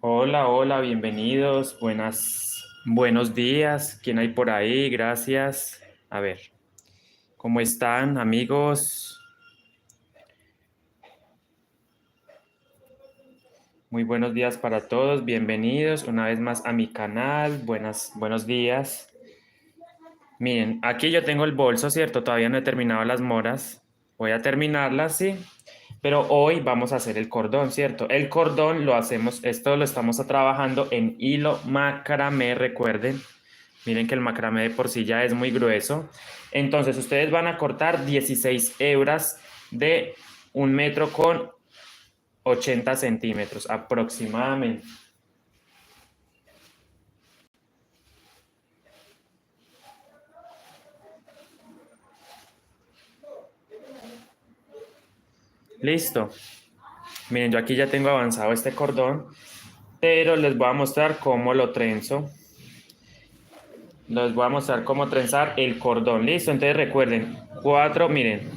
Hola, hola, bienvenidos, buenos días. ¿Quién hay por ahí? Gracias. A ver, ¿cómo están, amigos? Muy buenos días para todos. Bienvenidos una vez más a mi canal. Buenos días. Miren, aquí yo tengo el bolso, ¿cierto? Todavía no he terminado las moras. Voy a terminarlas, sí. Pero hoy vamos a hacer el cordón, ¿cierto? El cordón lo hacemos, esto lo estamos trabajando en hilo macramé, recuerden. Miren que el macramé de por sí ya es muy grueso. Entonces, ustedes van a cortar 16 hebras de 1,80 m aproximadamente. Listo. Miren, yo aquí ya tengo avanzado este cordón, pero les voy a mostrar cómo lo trenzo. Les voy a mostrar cómo trenzar el cordón. Listo, entonces recuerden, miren,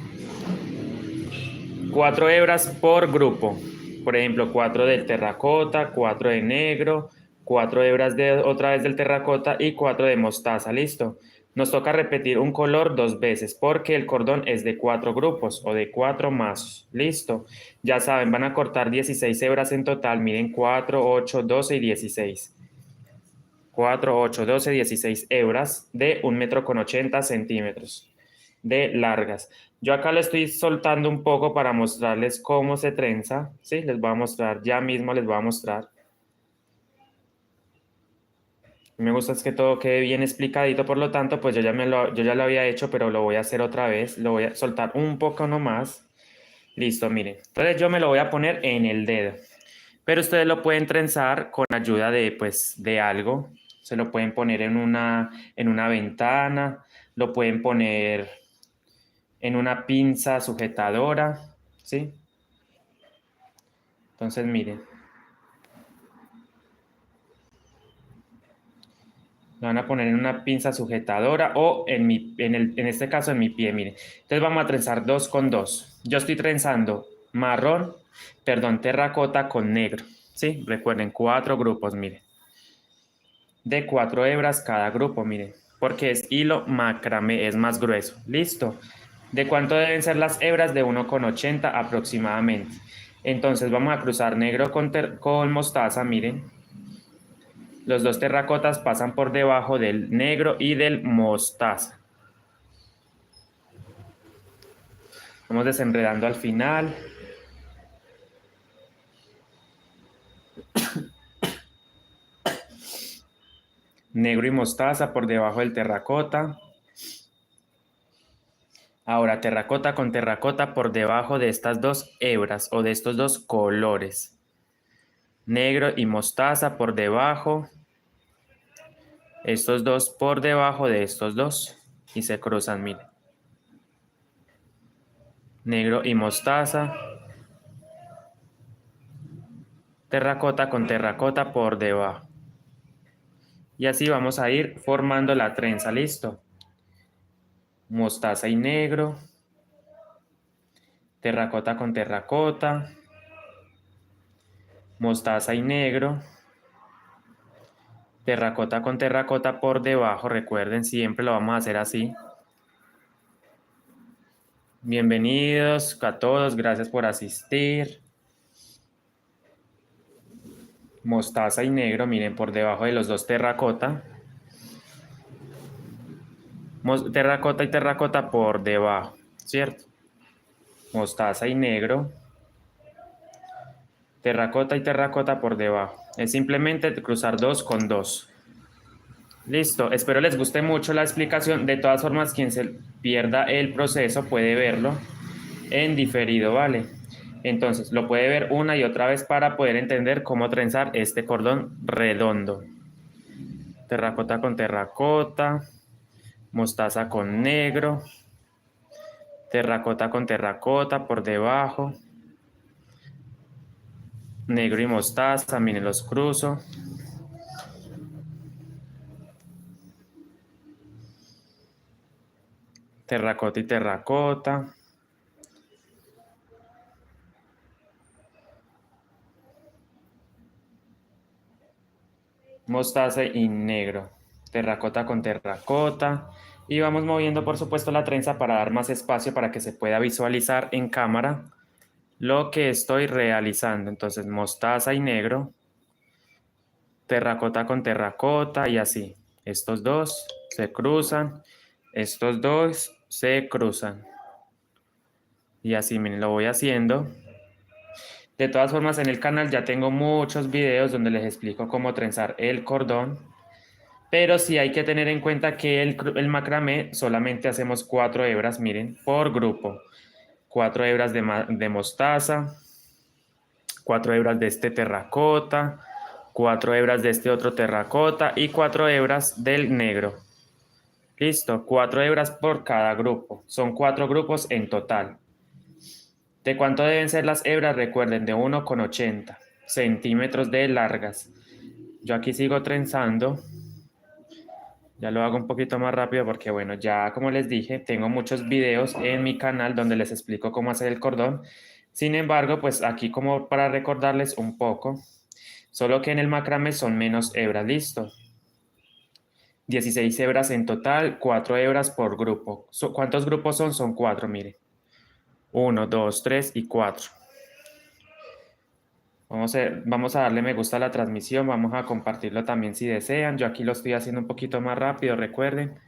4 hebras por grupo. Por ejemplo, 4 del terracota, 4 de negro, 4 hebras de otra vez del terracota y 4 de mostaza. Listo. Nos toca repetir un color 2 veces porque el cordón es de 4 grupos o de 4 mazos. Listo. Ya saben, van a cortar 16 hebras en total. Miren, 4, 8, 12 y 16. 4, 8, 12, 16 hebras de 1,80 m de largas. Yo acá le estoy soltando un poco para mostrarles cómo se trenza. Sí, les voy a mostrar, ya mismo les voy a mostrar. Me gusta es que todo quede bien explicadito, por lo tanto, pues yo ya lo había hecho, pero lo voy a hacer otra vez. Lo voy a soltar un poco nomás. Listo, miren. Entonces yo me lo voy a poner en el dedo. Pero ustedes lo pueden trenzar con ayuda de, pues, de algo. Se lo pueden poner en una ventana, lo pueden poner en una pinza sujetadora, ¿sí? Entonces, miren, lo van a poner en una pinza sujetadora o en este caso en mi pie, miren. Entonces vamos a trenzar 2 con 2. Yo estoy trenzando terracota con negro, ¿sí? Recuerden, 4 grupos, miren. De 4 hebras cada grupo, miren, porque es hilo macramé, es más grueso. Listo. ¿De cuánto deben ser las hebras? De 1,80 aproximadamente. Entonces vamos a cruzar negro con mostaza, miren. Los dos terracotas pasan por debajo del negro y del mostaza. Vamos desenredando al final. Negro y mostaza por debajo del terracota. Ahora terracota con terracota por debajo de estas dos hebras o de estos dos colores. Negro y mostaza por debajo. Estos dos por debajo de estos dos. Y se cruzan, miren. Negro y mostaza. Terracota con terracota por debajo. Y así vamos a ir formando la trenza, ¿listo? Mostaza y negro. Terracota con terracota. Mostaza y negro. Terracota con terracota por debajo. Recuerden, siempre lo vamos a hacer así. Bienvenidos a todos, gracias por asistir. Mostaza y negro, miren, por debajo de los dos terracota. Terracota y terracota por debajo, ¿cierto? Mostaza y negro. Terracota y terracota por debajo. Es simplemente cruzar 2 con 2. Listo, espero les guste mucho la explicación. De todas formas, quien se pierda el proceso puede verlo en diferido, ¿vale? Entonces, lo puede ver una y otra vez para poder entender cómo trenzar este cordón redondo. Terracota con terracota, mostaza con negro, terracota con terracota por debajo, negro y mostaza, miren, los cruzo. Terracota y terracota. mostaza y negro, terracota con terracota, y vamos moviendo por supuesto la trenza para dar más espacio para que se pueda visualizar en cámara lo que estoy realizando. Entonces mostaza y negro, terracota con terracota y así. Estos dos se cruzan, estos dos se cruzan. Y así, miren, lo voy haciendo. De todas formas, en el canal ya tengo muchos videos donde les explico cómo trenzar el cordón. Pero sí hay que tener en cuenta que el macramé solamente hacemos 4 hebras, miren, por grupo. 4 hebras de mostaza, 4 hebras de este terracota, 4 hebras de este otro terracota y 4 hebras del negro. Listo, 4 hebras por cada grupo. Son 4 grupos en total. ¿De cuánto deben ser las hebras? Recuerden, de 1,80 centímetros de largas. Yo aquí sigo trenzando. Ya lo hago un poquito más rápido porque, bueno, ya como les dije, tengo muchos videos en mi canal donde les explico cómo hacer el cordón. Sin embargo, pues aquí como para recordarles un poco, solo que en el macramé son menos hebras, listo. 16 hebras en total, 4 hebras por grupo. ¿Cuántos grupos son? Son 4, mire. 1, 2, 3 y 4. Vamos a darle me gusta a la transmisión, vamos a compartirlo también si desean. Yo aquí lo estoy haciendo un poquito más rápido, recuerden.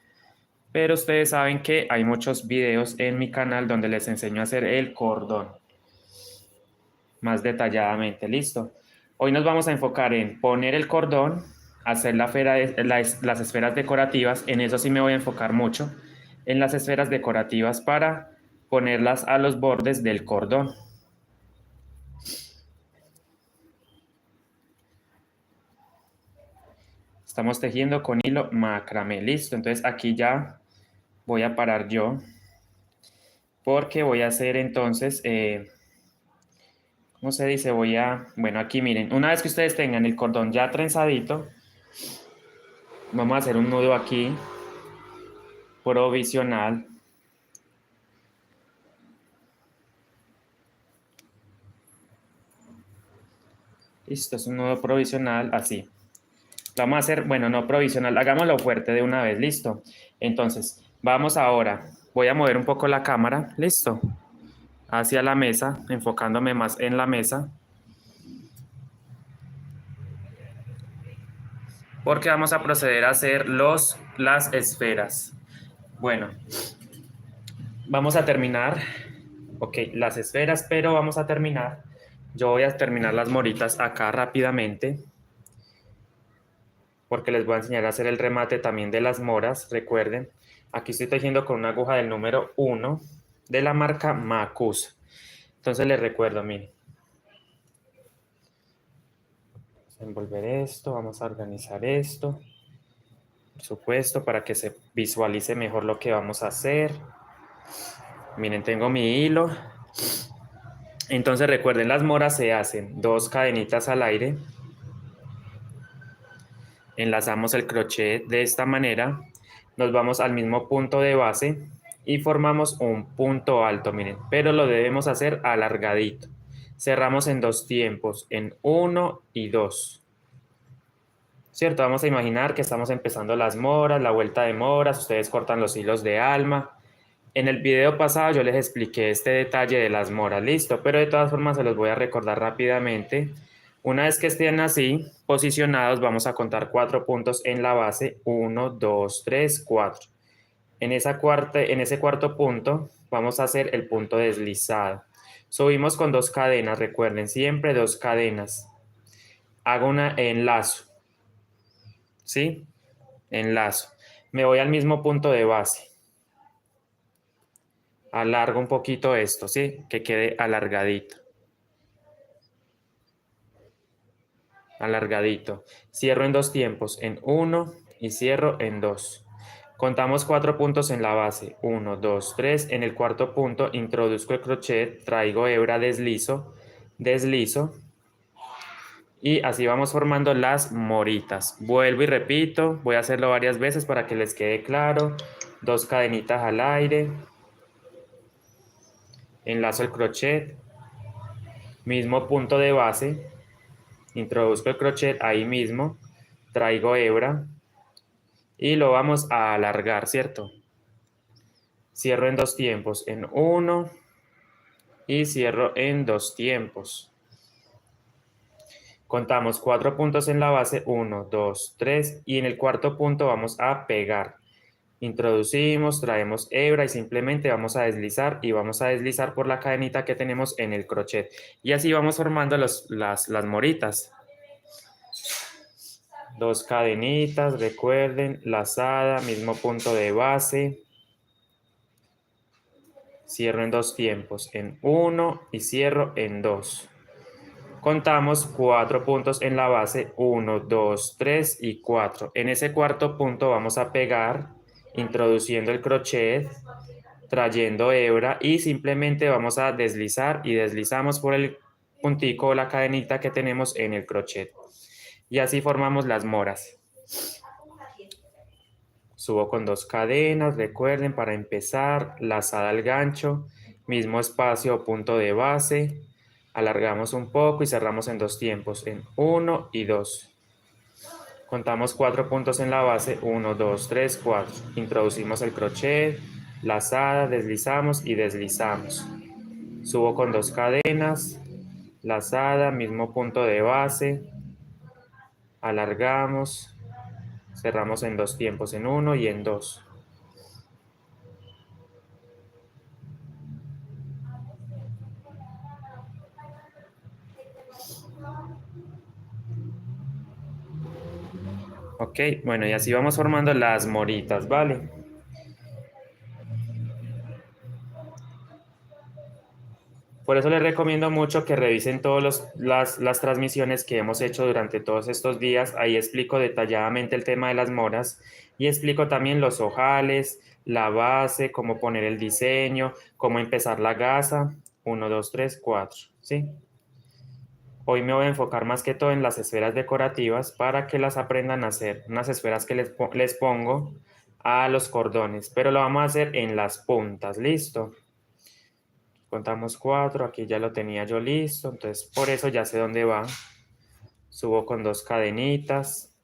Pero ustedes saben que hay muchos videos en mi canal donde les enseño a hacer el cordón más detalladamente. Listo. Hoy nos vamos a enfocar en poner el cordón, hacer las esferas decorativas. En eso sí me voy a enfocar mucho. En las esferas decorativas para ponerlas a los bordes del cordón. Estamos tejiendo con hilo macramé. Listo. Entonces aquí ya voy a parar yo. Porque voy a hacer entonces... ¿cómo se dice? Bueno, aquí miren, una vez que ustedes tengan el cordón ya trenzadito, vamos a hacer un nudo aquí, provisional. Listo, es un nudo provisional, así. Lo vamos a hacer, bueno, no provisional, hagámoslo fuerte de una vez, listo. Entonces, vamos ahora, voy a mover un poco la cámara, listo, hacia la mesa, enfocándome más en la mesa. Porque vamos a proceder a hacer las esferas. Bueno, vamos a terminar, ok, las esferas, pero vamos a terminar. Yo voy a terminar las moritas acá rápidamente, porque les voy a enseñar a hacer el remate también de las moras. Recuerden, aquí estoy tejiendo con una aguja del número 1 de la marca Macus. Entonces les recuerdo, miren. Vamos a envolver esto, vamos a organizar esto, por supuesto, para que se visualice mejor lo que vamos a hacer. Miren, tengo mi hilo. Entonces recuerden, las moras se hacen 2 cadenitas al aire. Enlazamos el crochet de esta manera. Nos vamos al mismo punto de base y formamos un punto alto, miren. Pero lo debemos hacer alargadito. Cerramos en 2 tiempos, en 1 y 2. ¿Cierto? Vamos a imaginar que estamos empezando las moras, la vuelta de moras. Ustedes cortan los hilos de alma. En el video pasado yo les expliqué este detalle de las moras, listo, pero de todas formas se los voy a recordar rápidamente. Una vez que estén así posicionados, vamos a contar 4 puntos en la base, 1, 2, 3, 4. En ese cuarto punto vamos a hacer el punto deslizado. Subimos con 2 cadenas, recuerden, siempre 2 cadenas. Hago una enlazo, ¿sí? Enlazo. Me voy al mismo punto de base. Alargo un poquito esto, ¿sí? Que quede alargadito. Alargadito. Cierro en 2 tiempos, en 1 y cierro en 2. Contamos 4 puntos en la base. 1, 2, 3. En el cuarto punto introduzco el crochet, traigo hebra, deslizo, deslizo. Y así vamos formando las moritas. Vuelvo y repito, voy a hacerlo varias veces para que les quede claro. 2 cadenitas al aire. Enlazo el crochet. Mismo punto de base. Introduzco el crochet ahí mismo. traigo hebra y lo vamos a alargar, ¿cierto? Cierro en 2 tiempos, en 1 y cierro en 2 tiempos. Contamos 4 puntos en la base, 1, 2, 3 y en el cuarto punto vamos a pegar. Introducimos, traemos hebra y simplemente vamos a deslizar y vamos a deslizar por la cadenita que tenemos en el crochet. Y así vamos formando las moritas. 2 cadenitas, recuerden, lazada, mismo punto de base. Cierro en 2 tiempos, en 1 y cierro en 2. Contamos 4 puntos en la base, 1, 2, 3 y 4. En ese cuarto punto vamos a pegar, introduciendo el crochet, trayendo hebra y simplemente vamos a deslizar y deslizamos por el puntico o la cadenita que tenemos en el crochet. Y así formamos las moras. Subo con 2 cadenas, recuerden, para empezar, lazada al gancho, mismo espacio o punto de base, alargamos un poco y cerramos en 2 tiempos, en 1 y 2. Contamos 4 puntos en la base, 1, 2, 3, 4. Introducimos el crochet, lazada, deslizamos y deslizamos. Subo con 2 cadenas, lazada, mismo punto de base, alargamos, cerramos en 2 tiempos, en 1 y en 2. Ok, bueno, y así vamos formando las moritas, ¿vale? Por eso les recomiendo mucho que revisen todas las transmisiones que hemos hecho durante todos estos días. Ahí explico detalladamente el tema de las moras y explico también los ojales, la base, cómo poner el diseño, cómo empezar la gasa. 1, 2, 3, 4, ¿sí? Hoy me voy a enfocar más que todo en las esferas decorativas para que las aprendan a hacer. Unas esferas que les pongo a los cordones, pero lo vamos a hacer en las puntas, ¿listo? Contamos 4, aquí ya lo tenía yo listo, entonces por eso ya sé dónde va. Subo con 2 cadenitas,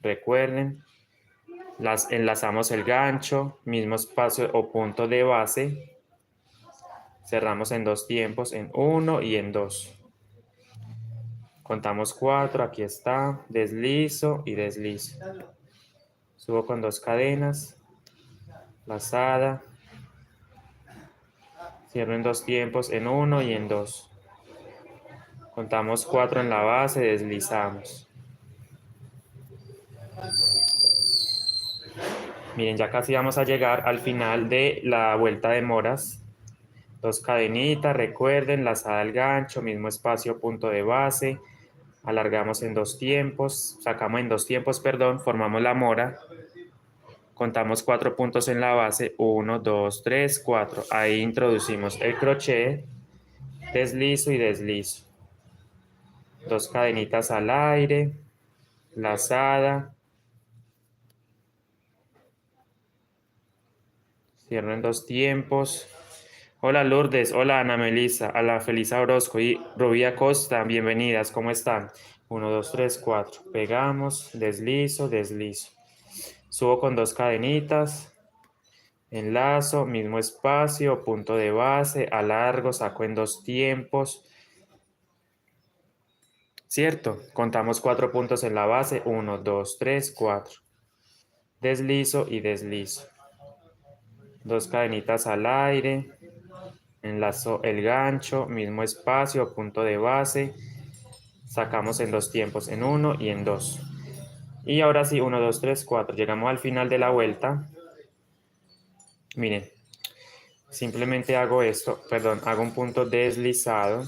recuerden, las enlazamos el gancho, mismo espacio o punto de base, cerramos en 2 tiempos, en 1 y en 2. Contamos 4, aquí está, deslizo y deslizo. Subo con 2 cadenas, lazada, cierro en 2 tiempos, en 1 y en 2. Contamos 4 en la base, deslizamos. Miren, ya casi vamos a llegar al final de la vuelta de moras. 2 cadenitas, recuerden, lazada al gancho, mismo espacio, punto de base. Alargamos en 2 tiempos, sacamos en 2 tiempos, perdón, formamos la mora. Contamos 4 puntos en la base, 1, 2, 3, 4. Ahí introducimos el crochet, deslizo y deslizo. 2 cadenitas al aire, lazada. Cierro en 2 tiempos. Hola Lourdes, hola Ana Melisa, a la Felisa Orozco y Rubí Acosta, bienvenidas, ¿cómo están? 1, 2, 3, 4. Pegamos, deslizo, deslizo. Subo con 2 cadenitas, enlazo, mismo espacio, punto de base, alargo, saco en 2 tiempos. ¿Cierto? Contamos 4 puntos en la base, 1, 2, 3, 4. Deslizo y deslizo. 2 cadenitas al aire, enlazo el gancho, mismo espacio, punto de base, sacamos en 2 tiempos, en 1 y en 2. Y ahora sí, 1, 2, 3, 4. Llegamos al final de la vuelta. Miren, simplemente hago esto, perdón, hago un punto deslizado.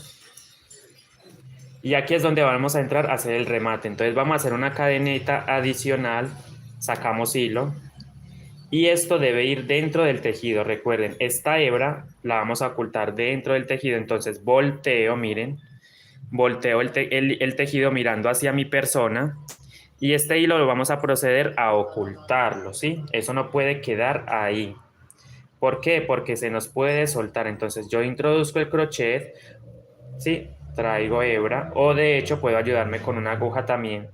Y aquí es donde vamos a entrar a hacer el remate. Entonces vamos a hacer una cadenita adicional, sacamos hilo. Y esto debe ir dentro del tejido. Recuerden, esta hebra la vamos a ocultar dentro del tejido. Entonces volteo, miren, volteo el tejido mirando hacia mi persona. Y este hilo lo vamos a proceder a ocultarlo, ¿sí? Eso no puede quedar ahí. ¿Por qué? Porque se nos puede soltar. Entonces yo introduzco el crochet, ¿sí? Traigo hebra o de hecho puedo ayudarme con una aguja también.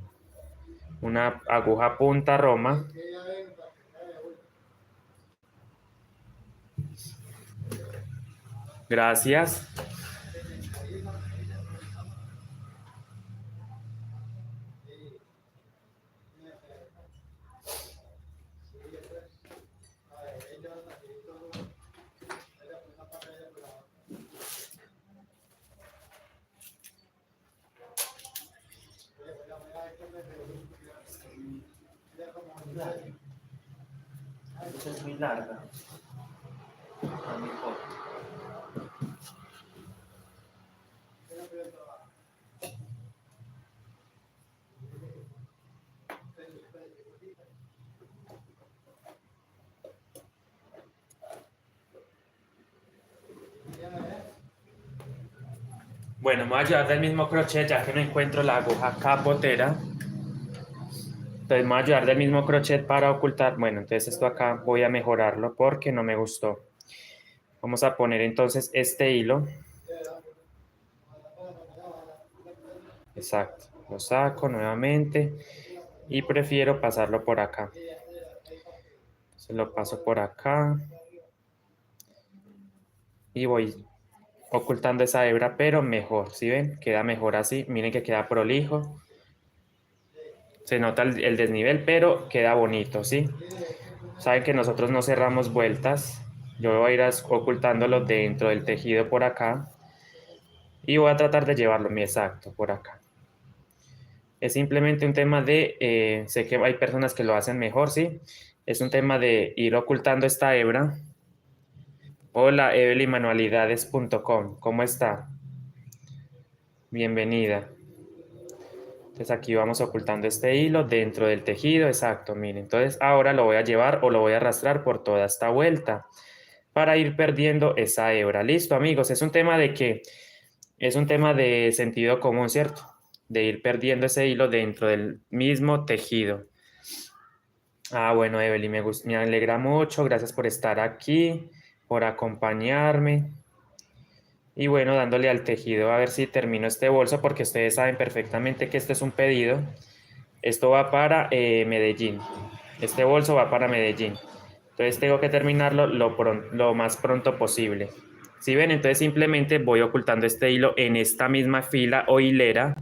una aguja punta Roma. Gracias. Esta es muy larga. Bueno, me voy a llevar del mismo crochet ya que no encuentro la aguja capotera. Entonces me voy a llevar del mismo crochet para ocultar. Bueno, entonces esto acá voy a mejorarlo porque no me gustó. Vamos a poner entonces este hilo. Exacto. Lo saco nuevamente y prefiero pasarlo por acá. Entonces lo paso por acá y voy ocultando esa hebra, pero mejor. ¿Sí ven? Queda mejor así. Miren que queda prolijo. Se nota el desnivel, pero queda bonito, ¿sí? Saben que nosotros no cerramos vueltas. Yo voy a ir ocultándolo dentro del tejido por acá. Y voy a tratar de llevarlo, mi exacto, por acá. Es simplemente un tema de, sé que hay personas que lo hacen mejor, ¿sí? Es un tema de ir ocultando esta hebra. Hola, evelymanualidades.com, ¿cómo está? Bienvenida. Entonces aquí vamos ocultando este hilo dentro del tejido, exacto, miren. Entonces ahora lo voy a llevar o lo voy a arrastrar por toda esta vuelta para ir perdiendo esa hebra. Listo, amigos, es un tema de que es un tema de sentido común, ¿cierto? De ir perdiendo ese hilo dentro del mismo tejido. Ah, bueno, Evelyn, me alegra mucho. Gracias por estar aquí, por acompañarme. Y bueno, dándole al tejido a ver si termino este bolso, porque ustedes saben perfectamente que este es un pedido. Esto va para Medellín. Este bolso va para Medellín. Entonces tengo que terminarlo lo más pronto posible. Si ven, entonces simplemente voy ocultando este hilo en esta misma fila o hilera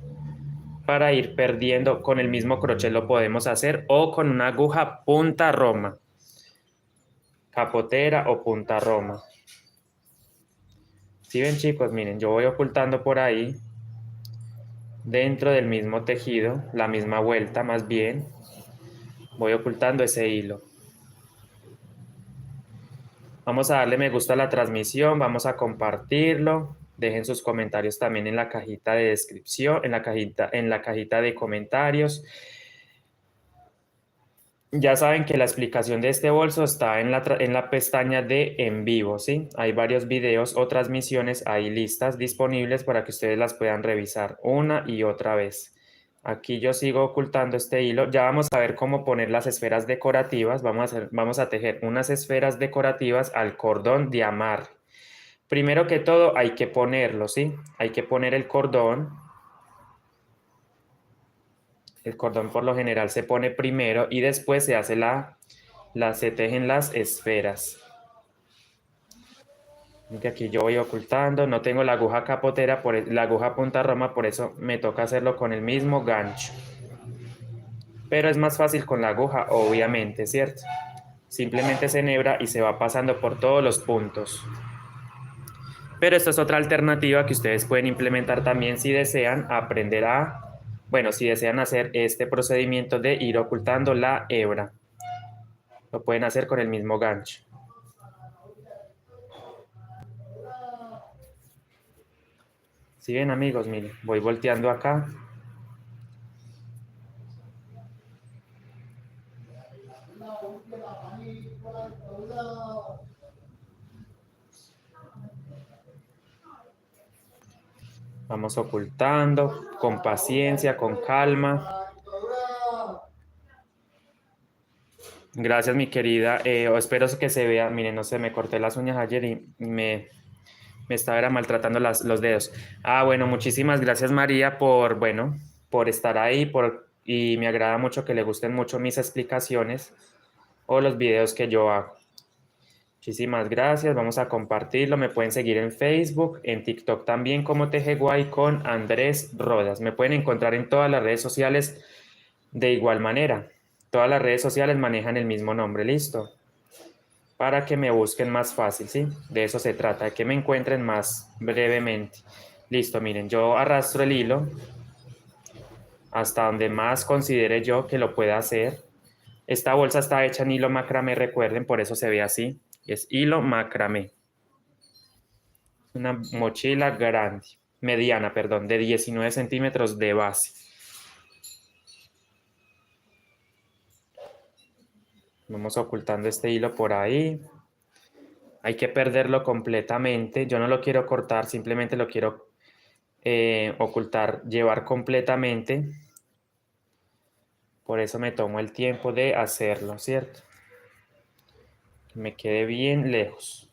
para ir perdiendo. Con el mismo crochet lo podemos hacer o con una aguja punta Roma, capotera o punta Roma. Si ven, chicos, miren, yo voy ocultando por ahí dentro del mismo tejido, la misma vuelta más bien, voy ocultando ese hilo. Vamos a darle me gusta a la transmisión, vamos a compartirlo. Dejen sus comentarios también en la cajita de descripción, en la cajita de comentarios. Ya saben que la explicación de este bolso está en la pestaña de en vivo, ¿sí? Hay varios videos o transmisiones ahí listas disponibles para que ustedes las puedan revisar una y otra vez. Aquí yo sigo ocultando este hilo. Ya vamos a ver cómo poner las esferas decorativas. Vamos a tejer unas esferas decorativas al cordón de amarre. Primero que todo hay que ponerlo, ¿sí? Hay que poner el cordón. El cordón por lo general se pone primero y después se hace se tejen las esferas. Que aquí yo voy ocultando, no tengo la aguja capotera, la aguja punta Roma, por eso me toca hacerlo con el mismo gancho. Pero es más fácil con la aguja, obviamente, ¿cierto? Simplemente se enhebra y se va pasando por todos los puntos. Pero esta es otra alternativa que ustedes pueden implementar también si desean aprender bueno, si desean hacer este procedimiento de ir ocultando la hebra. Lo pueden hacer con el mismo gancho. Si ven, amigos, miren, voy volteando acá. Vamos ocultando con paciencia, con calma. Gracias, mi querida. Espero que se vea. Miren, no sé, me corté las uñas ayer y me estaba maltratando los dedos. Ah, bueno, muchísimas gracias, María, por estar ahí, por y me agrada mucho que le gusten mucho mis explicaciones o los videos que yo hago. Muchísimas gracias, vamos a compartirlo. Me pueden seguir en Facebook, en TikTok también como Tejeguay con Andrés Rodas. Me pueden encontrar en todas las redes sociales de igual manera. Todas las redes sociales manejan el mismo nombre, listo. Para que me busquen más fácil, ¿sí? De eso se trata, de que me encuentren más brevemente. Listo, miren, yo arrastro el hilo hasta donde más considere yo que lo pueda hacer. Esta bolsa está hecha en hilo macramé, recuerden, por eso se ve así. Es hilo macramé. Una mochila grande, mediana, perdón, de 19 centímetros de base. Vamos ocultando este hilo por ahí. Hay que perderlo completamente. Yo no lo quiero cortar, simplemente lo quiero ocultar, llevar completamente. Por eso me tomo el tiempo de hacerlo, ¿cierto? Que me quede bien lejos.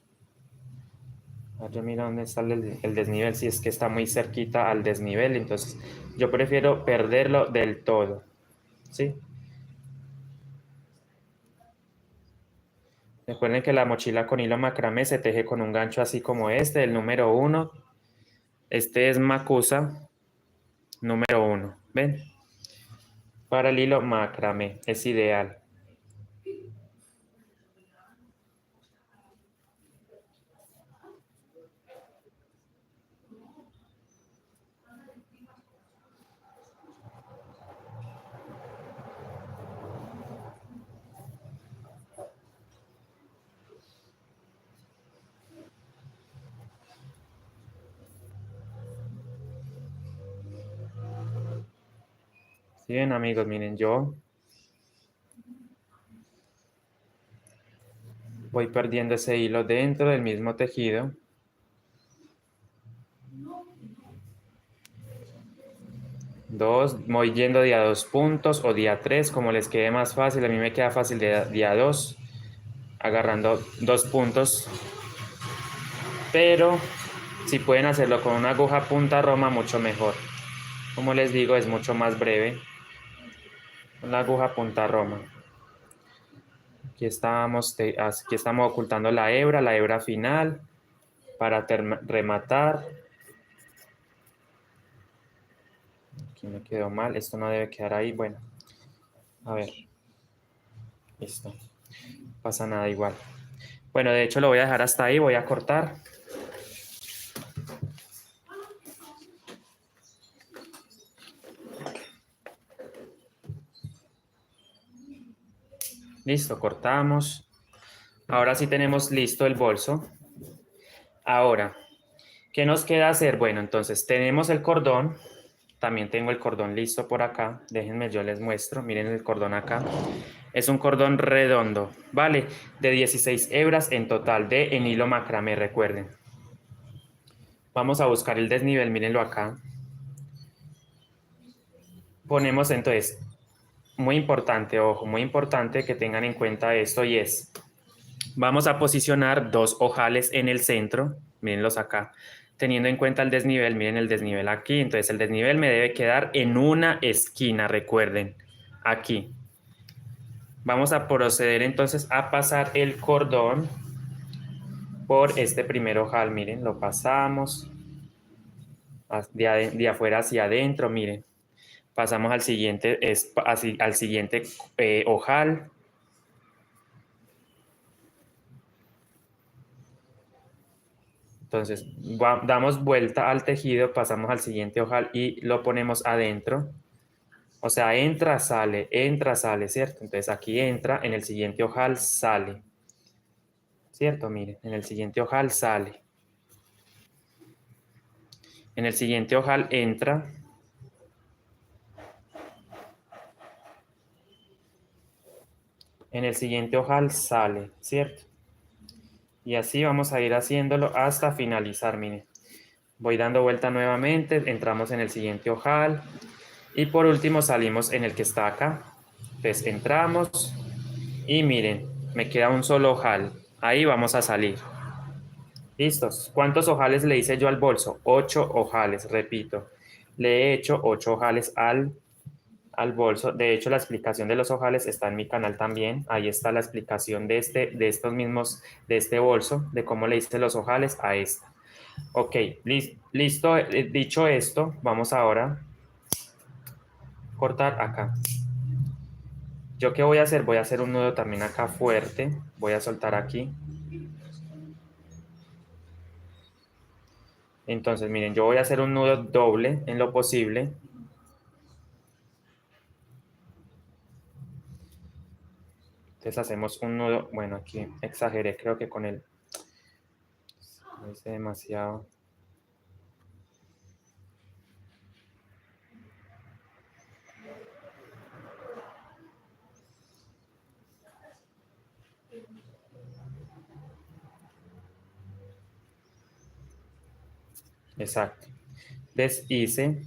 Yo miro dónde está el desnivel, si es que está muy cerquita al desnivel, entonces yo prefiero perderlo del todo, ¿sí? Recuerden que la mochila con hilo macramé se teje con un gancho así como este, el número 1. Este es Macusa número 1, ¿ven? Para el hilo macramé, es ideal. ¿Sí ven, amigos? Miren, yo voy perdiendo ese hilo dentro del mismo tejido. Voy yendo día 2 puntos o día 3, como les quede más fácil. A mí me queda fácil de día 2, agarrando 2 puntos. Pero si pueden hacerlo con una aguja punta roma, mucho mejor. Como les digo, es mucho más breve con la aguja punta roma. Aquí estamos ocultando la hebra final para rematar. Aquí me quedó mal, esto no debe quedar ahí. Bueno, a ver, listo, no pasa nada igual. Bueno, de hecho lo voy a dejar hasta ahí, voy a cortar. Listo, cortamos. Ahora sí tenemos listo el bolso. Ahora, ¿qué nos queda hacer? Bueno, entonces tenemos el cordón. También tengo el cordón listo por acá. Déjenme, yo les muestro. Miren el cordón acá. Es un cordón redondo, ¿vale? De 16 hebras en total en hilo macramé, recuerden. Vamos a buscar el desnivel, mírenlo acá. Ponemos entonces, muy importante, ojo, muy importante que tengan en cuenta esto y es, vamos a posicionar 2 ojales en el centro, mírenlos acá, teniendo en cuenta el desnivel, miren el desnivel aquí, entonces el desnivel me debe quedar en una esquina, recuerden, aquí. Vamos a proceder entonces a pasar el cordón por este primer ojal, miren, lo pasamos de afuera hacia adentro, miren. Pasamos al siguiente, al siguiente ojal. Entonces, damos vuelta al tejido, pasamos al siguiente ojal y lo ponemos adentro. O sea, entra, sale, ¿cierto? Entonces aquí entra, en el siguiente ojal sale. ¿Cierto? Miren, en el siguiente ojal sale. En el siguiente ojal entra. En el siguiente ojal sale, ¿cierto? Y así vamos a ir haciéndolo hasta finalizar, miren. Voy dando vuelta nuevamente, entramos en el siguiente ojal y por último salimos en el que está acá. Entonces entramos y miren, me queda un solo ojal. Ahí vamos a salir. ¿Listos? ¿Cuántos ojales le hice yo al bolso? 8 ojales, repito. Le he hecho 8 ojales al al bolso. De hecho, la explicación de los ojales está en mi canal también. Ahí está la explicación de estos mismos, de este bolso, de cómo le hice los ojales a esta. Ok, listo. Dicho esto, vamos ahora a cortar acá. ¿Yo qué voy a hacer? Voy a hacer un nudo también acá fuerte. Voy a soltar aquí. Entonces, miren, yo voy a hacer un nudo doble en lo posible. Entonces hacemos un nudo, bueno, aquí exageré, creo que con el, lo hice demasiado. Exacto. Deshice,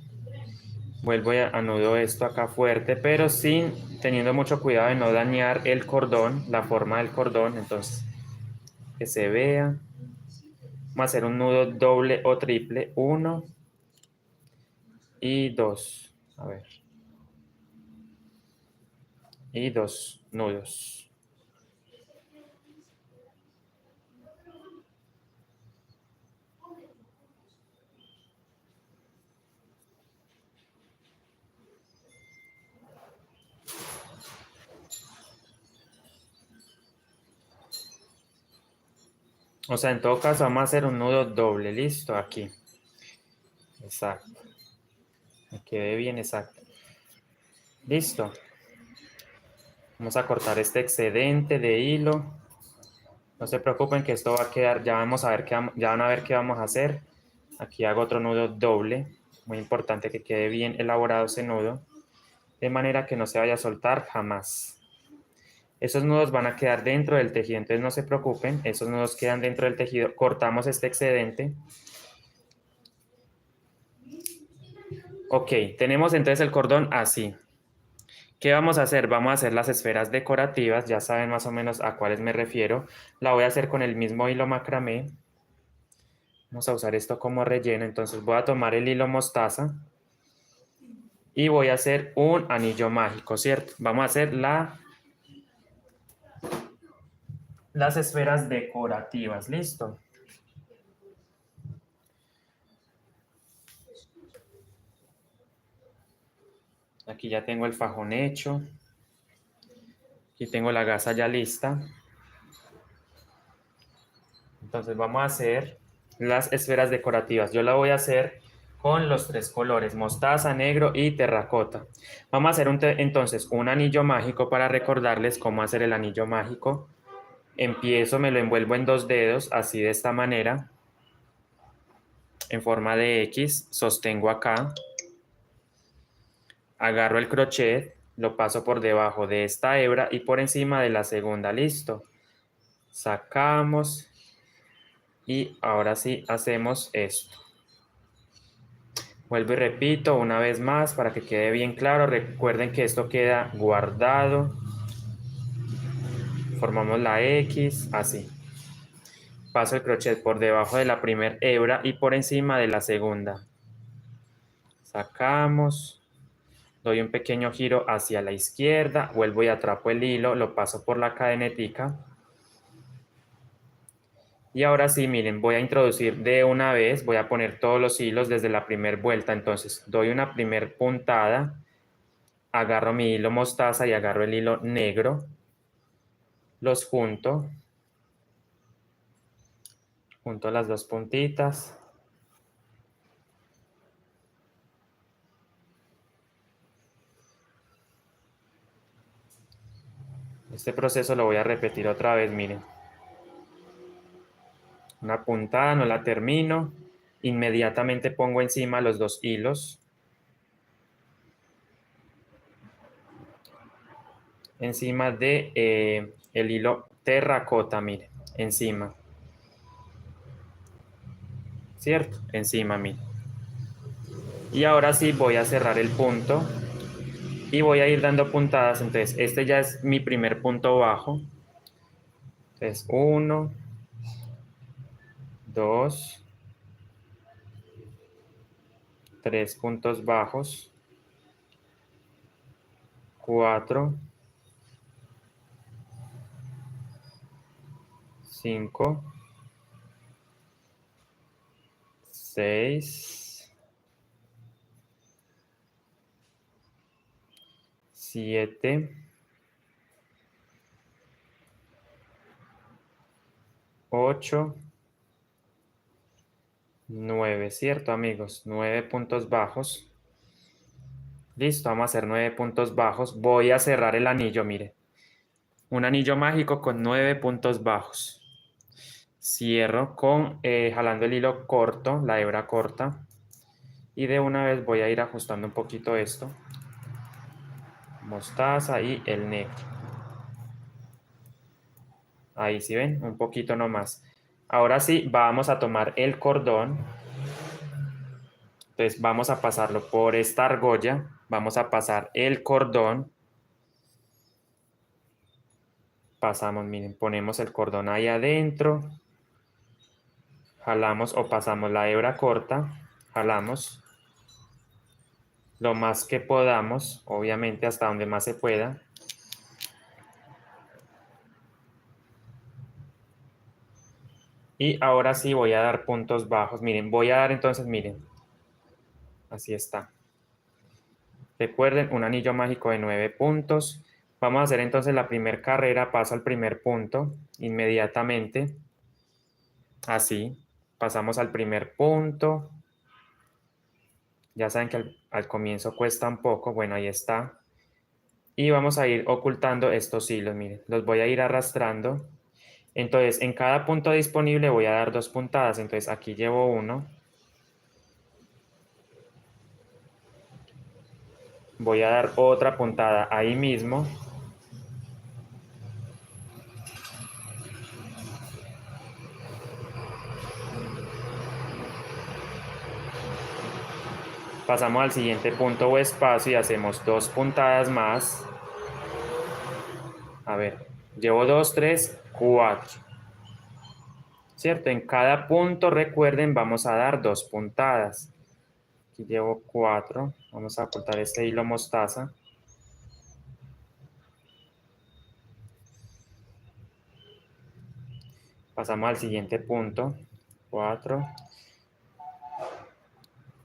vuelvo a anudo esto acá fuerte, pero sin, teniendo mucho cuidado de no dañar el cordón, la forma del cordón, entonces que se vea. Vamos a hacer un nudo doble o triple, 1 y 2. A ver. Y 2 nudos. O sea, en todo caso vamos a hacer un nudo doble, listo, aquí. Exacto. Me quede bien exacto. Listo. Vamos a cortar este excedente de hilo. No se preocupen que esto va a quedar, ya vamos a ver ya van a ver qué vamos a hacer. Aquí hago otro nudo doble. Muy importante que quede bien elaborado ese nudo. De manera que no se vaya a soltar jamás. Esos nudos van a quedar dentro del tejido, entonces no se preocupen. Esos nudos quedan dentro del tejido. Cortamos este excedente. Ok, tenemos entonces el cordón así. ¿Qué vamos a hacer? Vamos a hacer las esferas decorativas, ya saben más o menos a cuáles me refiero. La voy a hacer con el mismo hilo macramé. Vamos a usar esto como relleno, entonces voy a tomar el hilo mostaza y voy a hacer un anillo mágico, ¿cierto? Vamos a hacer las esferas decorativas, ¿listo? Aquí ya tengo el fajón hecho. Aquí tengo la gasa ya lista. Entonces vamos a hacer las esferas decorativas. Yo la voy a hacer con los 3 colores, mostaza, negro y terracota. Vamos a hacer entonces un anillo mágico para recordarles cómo hacer el anillo mágico. Empiezo, me lo envuelvo en 2 dedos, así de esta manera, en forma de X, sostengo acá, agarro el crochet, lo paso por debajo de esta hebra y por encima de la segunda, listo. Sacamos y ahora sí hacemos esto. Vuelvo y repito una vez más para que quede bien claro. Recuerden que esto queda guardado. Formamos la X, así. Paso el crochet por debajo de la primera hebra y por encima de la segunda. Sacamos. Doy un pequeño giro hacia la izquierda. Vuelvo y atrapo el hilo. Lo paso por la cadenetica. Y ahora sí, miren, voy a introducir de una vez. Voy a poner todos los hilos desde la primera vuelta. Entonces, doy una primera puntada. Agarro mi hilo mostaza y agarro el hilo negro. Los junto las 2 puntitas. Este proceso lo voy a repetir otra vez, miren. Una puntada, no la termino. Inmediatamente pongo encima los 2 hilos. Encima de el hilo terracota, miren, encima. ¿Cierto? Encima, miren. Y ahora sí voy a cerrar el punto y voy a ir dando puntadas. Entonces, este ya es mi primer punto bajo. Entonces, 1, 2, 3 puntos bajos. 4, 5, 6, 7, 8, 9, ¿cierto, amigos? 9 puntos bajos. Listo, vamos a hacer 9 puntos bajos. Voy a cerrar el anillo, mire. Un anillo mágico con 9 puntos bajos. Cierro con jalando el hilo corto, la hebra corta. Y de una vez voy a ir ajustando un poquito esto. Mostaza y el negro. Ahí sí ven, un poquito nomás. Ahora sí, vamos a tomar el cordón. Entonces vamos a pasarlo por esta argolla. Vamos a pasar el cordón. Pasamos, miren, ponemos el cordón ahí adentro. Jalamos o pasamos la hebra corta. Jalamos lo más que podamos, obviamente hasta donde más se pueda. Y ahora sí voy a dar puntos bajos. Miren, voy a dar entonces, miren. Así está. Recuerden, un anillo mágico de 9 puntos. Vamos a hacer entonces la primera carrera. Paso al primer punto inmediatamente. Así. Pasamos al primer punto. Ya saben que al comienzo cuesta un poco. Bueno, ahí está. Y vamos a ir ocultando estos hilos. Miren, los voy a ir arrastrando. Entonces, en cada punto disponible voy a dar 2 puntadas. Entonces, aquí llevo uno. Voy a dar otra puntada ahí mismo. Pasamos al siguiente punto o espacio y hacemos 2 puntadas más. A ver, llevo 2, 3, 4. ¿Cierto? En cada punto, recuerden, vamos a dar 2 puntadas. Aquí llevo 4. Vamos a ocultar este hilo mostaza. Pasamos al siguiente punto. 4,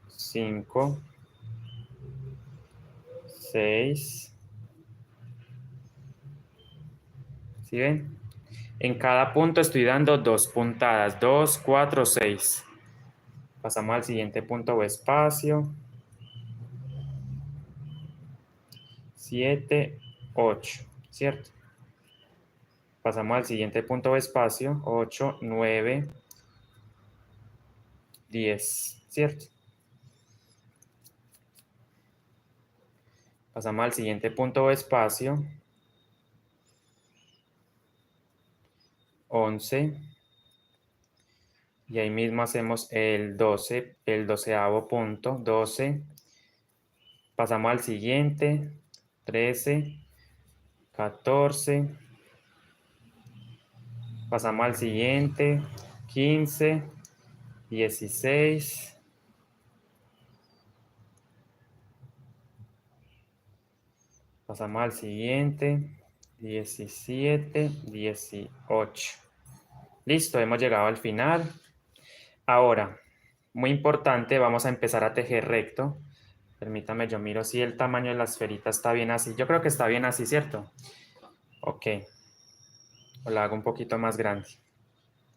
5, 6. ¿Sí ven? En cada punto estoy dando 2 puntadas. 2, 4, 6. Pasamos al siguiente punto o espacio. 7, 8. ¿Cierto? Pasamos al siguiente punto o espacio. 8, 9, 10. ¿Cierto? Pasamos al siguiente punto o espacio. 11. Y ahí mismo hacemos el 12, el 12º punto. 12. Pasamos al siguiente. 13, 14. Pasamos al siguiente. 15, 16. Pasamos al siguiente. 17, 18. Listo, hemos llegado al final. Ahora, muy importante, vamos a empezar a tejer recto. Permítame, yo miro si el tamaño de la esferita está bien así. Yo creo que está bien así, ¿cierto? Ok. O la hago un poquito más grande.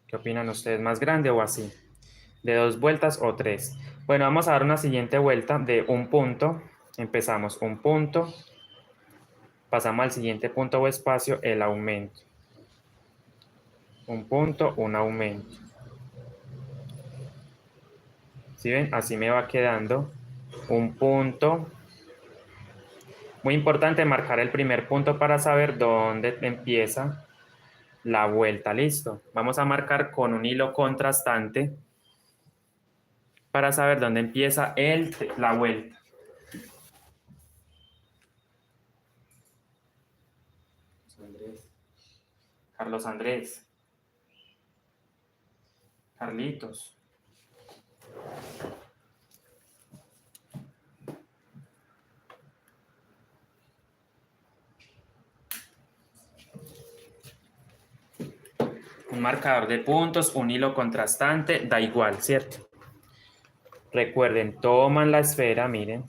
¿Qué opinan ustedes? ¿Más grande o así? ¿De 2 vueltas o 3? Bueno, vamos a dar una siguiente vuelta de un punto. Empezamos un punto. Pasamos al siguiente punto o espacio, el aumento. Un punto, un aumento. ¿Sí ven? Así me va quedando. Un punto. Muy importante marcar el primer punto para saber dónde empieza la vuelta. Listo. Vamos a marcar con un hilo contrastante para saber dónde empieza la vuelta. Carlos Andrés. Carlitos. un marcador de puntos, un hilo contrastante, da igual, ¿cierto? Recuerden, toman la esfera, miren,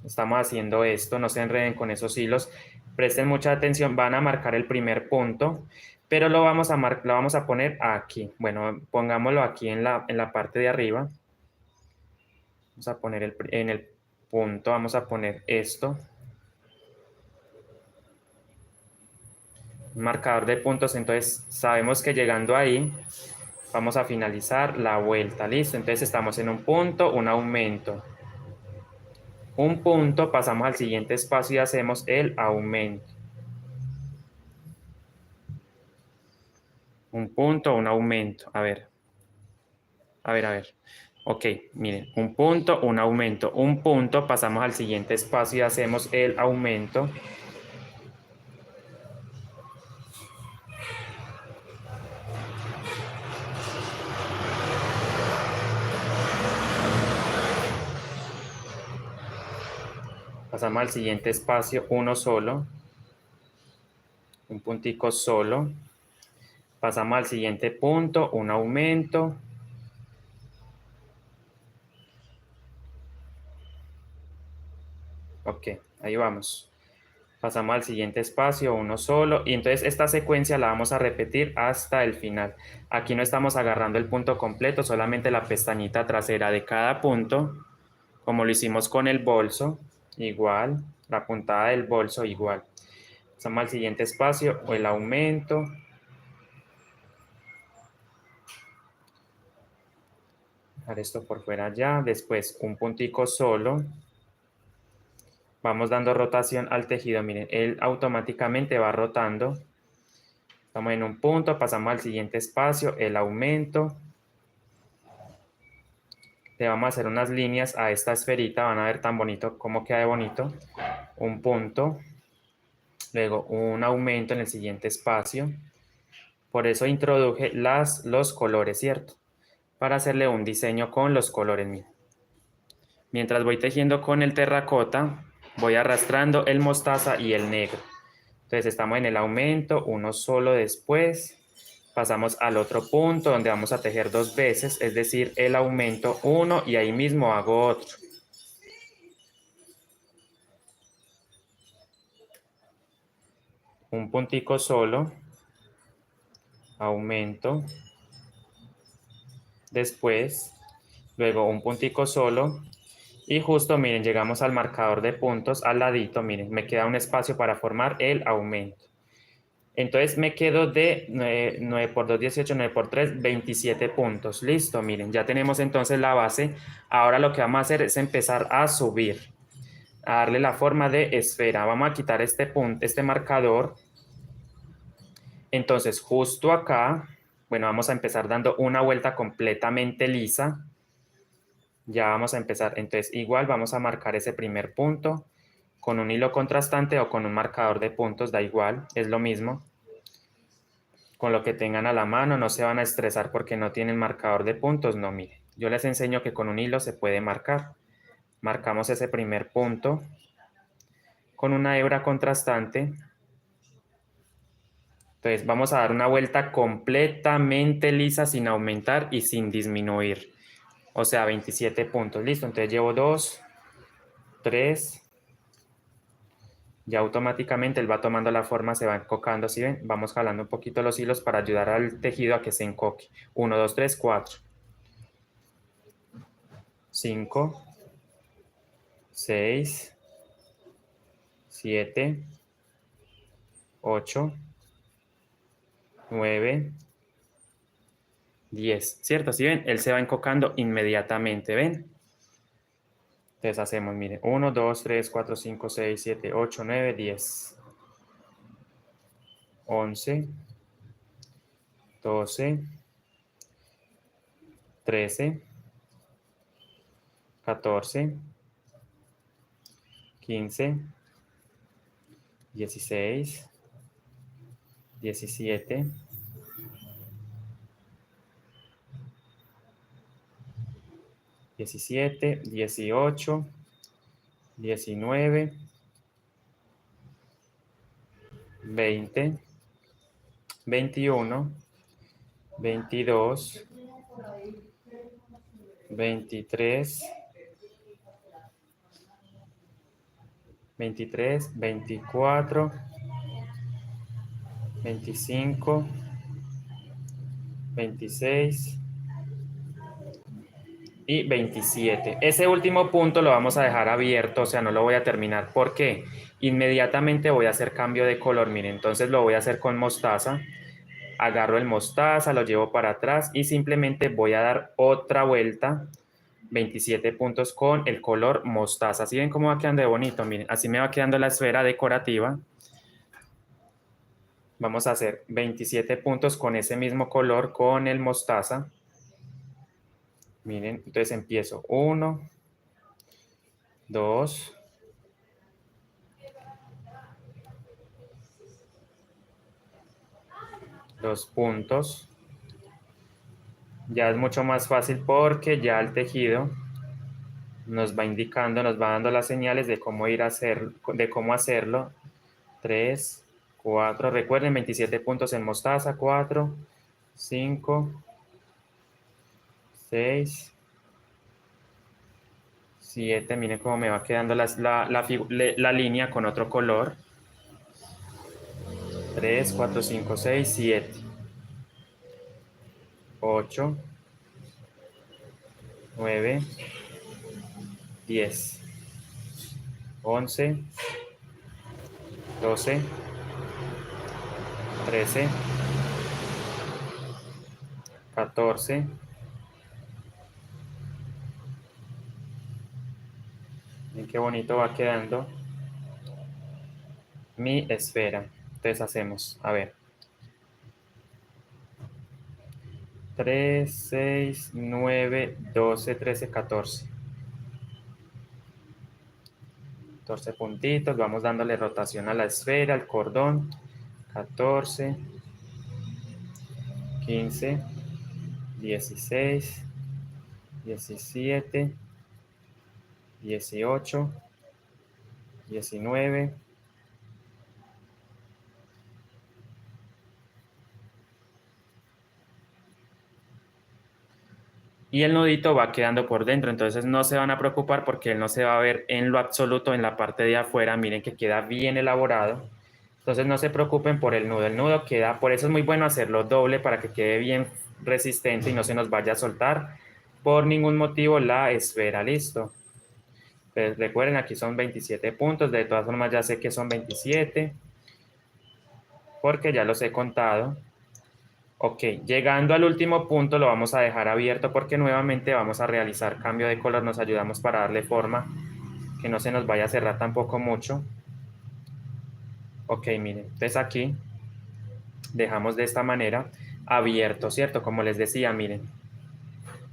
estamos haciendo esto, no se enreden con esos hilos, presten mucha atención, van a marcar el primer punto, pero lo vamos a poner aquí. Bueno, pongámoslo aquí en la parte de arriba. Vamos a poner en el punto, vamos a poner esto. Un marcador de puntos, entonces sabemos que llegando ahí vamos a finalizar la vuelta, listo. Entonces estamos en un punto, un aumento. Un punto, pasamos al siguiente espacio y hacemos el aumento. Un punto, un aumento. A ver. Ok, miren, un punto, un aumento. Un punto, pasamos al siguiente espacio y hacemos el aumento. Pasamos al siguiente espacio, uno solo. Un puntico solo. Pasamos al siguiente punto, un aumento. Ok, ahí vamos. Pasamos al siguiente espacio, uno solo. Y entonces esta secuencia la vamos a repetir hasta el final. Aquí no estamos agarrando el punto completo, solamente la pestañita trasera de cada punto, como lo hicimos con el bolso, igual. La puntada del bolso, igual. Pasamos al siguiente espacio, o el aumento. Dejar esto por fuera ya. Después un puntico solo. Vamos dando rotación al tejido. Miren, él automáticamente va rotando. Estamos en un punto, pasamos al siguiente espacio, el aumento. Le vamos a hacer unas líneas a esta esferita. Van a ver tan bonito, cómo queda de bonito. Un punto. Luego un aumento en el siguiente espacio. Por eso introduje los colores, ¿cierto? Para hacerle un diseño con los colores. Miren. Mientras voy tejiendo con el terracota, voy arrastrando el mostaza y el negro. Entonces estamos en el aumento, uno solo después. Pasamos al otro punto donde vamos a tejer dos veces, es decir, el aumento uno y ahí mismo hago otro. Un puntico solo, aumento, después, luego un puntico solo y justo, miren, llegamos al marcador de puntos al ladito, miren, me queda un espacio para formar el aumento. Entonces me quedo de 9 por 2, 18, 9 por 3, 27 puntos. Listo, miren, ya tenemos entonces la base. Ahora lo que vamos a hacer es empezar a subir, a darle la forma de esfera. Vamos a quitar este punto, este marcador. Entonces justo acá, bueno, vamos a empezar dando una vuelta completamente lisa. Ya vamos a empezar. Entonces igual vamos a marcar ese primer punto con un hilo contrastante o con un marcador de puntos, da igual, es lo mismo. Con lo que tengan a la mano, no se van a estresar porque no tienen marcador de puntos, no, mire. Yo les enseño que con un hilo se puede marcar. Marcamos ese primer punto con una hebra contrastante. Entonces vamos a dar una vuelta completamente lisa sin aumentar y sin disminuir. O sea, 27 puntos. Listo, entonces llevo 2, 3. Ya automáticamente él va tomando la forma, se va encocando, ¿sí ven? Vamos jalando un poquito los hilos para ayudar al tejido a que se encoque. 1, 2, 3, 4. 5, 6, 7, 8, 9, 10. ¿Cierto? ¿Sí ven? Él se va encocando inmediatamente, ¿ven? Entonces hacemos, miren, 1, 2, 3, 4, 5, 6, 7, 8, 9, 10. 11, 12, 13, 14, 15, 16, 17, 17, 18, 19, 20, 21, 22, 23, 23, 24, 25, 26 y 27. Ese último punto lo vamos a dejar abierto, o sea, no lo voy a terminar. ¿Por qué? Inmediatamente voy a hacer cambio de color, miren, entonces lo voy a hacer con mostaza. Agarro el mostaza, lo llevo para atrás y simplemente voy a dar otra vuelta, 27 puntos con el color mostaza. ¿Sí ven cómo va quedando de bonito? Miren, así me va quedando la esfera decorativa. Vamos a hacer 27 puntos con ese mismo color, con el mostaza. Miren, entonces empiezo 1, 2, 2 puntos. Ya es mucho más fácil porque ya el tejido nos va indicando, nos va dando las señales de cómo ir a hacer, de cómo hacerlo. 3, 4, recuerden 27 puntos en mostaza, 4, 5, 6, 7, miren cómo me va quedando la línea con otro color. 3, 4, 5, 6, 7, 8, 9, 10, 11, 12, 13, 14. Miren qué bonito va quedando mi esfera. Entonces hacemos, a ver, 3, 6, 9, 12, 13, 14. 14 puntitos, vamos dándole rotación a la esfera, al cordón. 14, 15, 16, 17, 18, 19, y el nudito va quedando por dentro, entonces no se van a preocupar porque él no se va a ver en lo absoluto en la parte de afuera. Miren que queda bien elaborado, entonces no se preocupen por el nudo queda, por eso es muy bueno hacerlo doble para que quede bien resistente y no se nos vaya a soltar por ningún motivo la esfera. Listo. Pues recuerden, aquí son 27 puntos, de todas formas ya sé que son 27 porque ya los he contado. Ok, llegando al último punto lo vamos a dejar abierto porque nuevamente vamos a realizar cambio de color, nos ayudamos para darle forma, que no se nos vaya a cerrar tampoco mucho. Ok, miren, entonces aquí dejamos de esta manera abierto, ¿cierto? Como les decía, miren,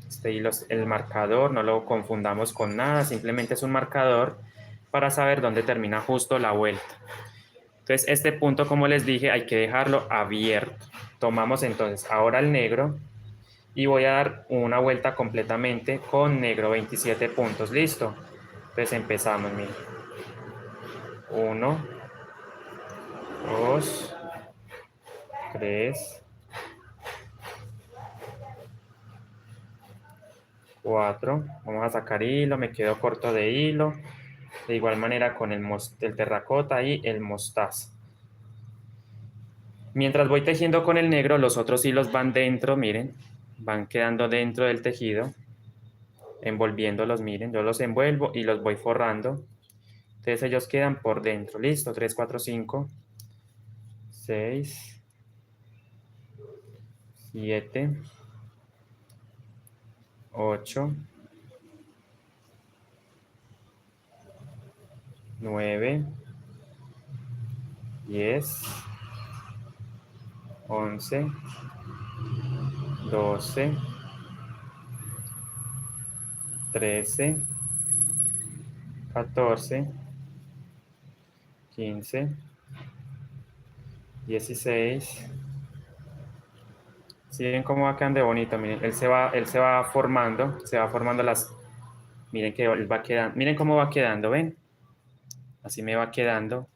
este hilo es el marcador, no lo confundamos con nada, simplemente es un marcador para saber dónde termina justo la vuelta. Entonces este punto, como les dije, hay que dejarlo abierto. Tomamos entonces ahora el negro y voy a dar una vuelta completamente con negro, 27 puntos, listo. Entonces empezamos, miren. 1, 2, 3, 4, vamos a sacar hilo, me quedo corto de hilo, de igual manera con el terracota y el mostaza. Mientras voy tejiendo con el negro, los otros hilos van dentro, miren, van quedando dentro del tejido, envolviéndolos, miren, yo los envuelvo y los voy forrando. Entonces ellos quedan por dentro, listo, 3, 4, 5, 6, 7, 8, 9, 10, 11, 12, 13, 14, 15, 16. Si ven cómo va quedando de bonito, miren, él se va formando las, miren que él va quedando, miren cómo va quedando, ven, así me va quedando.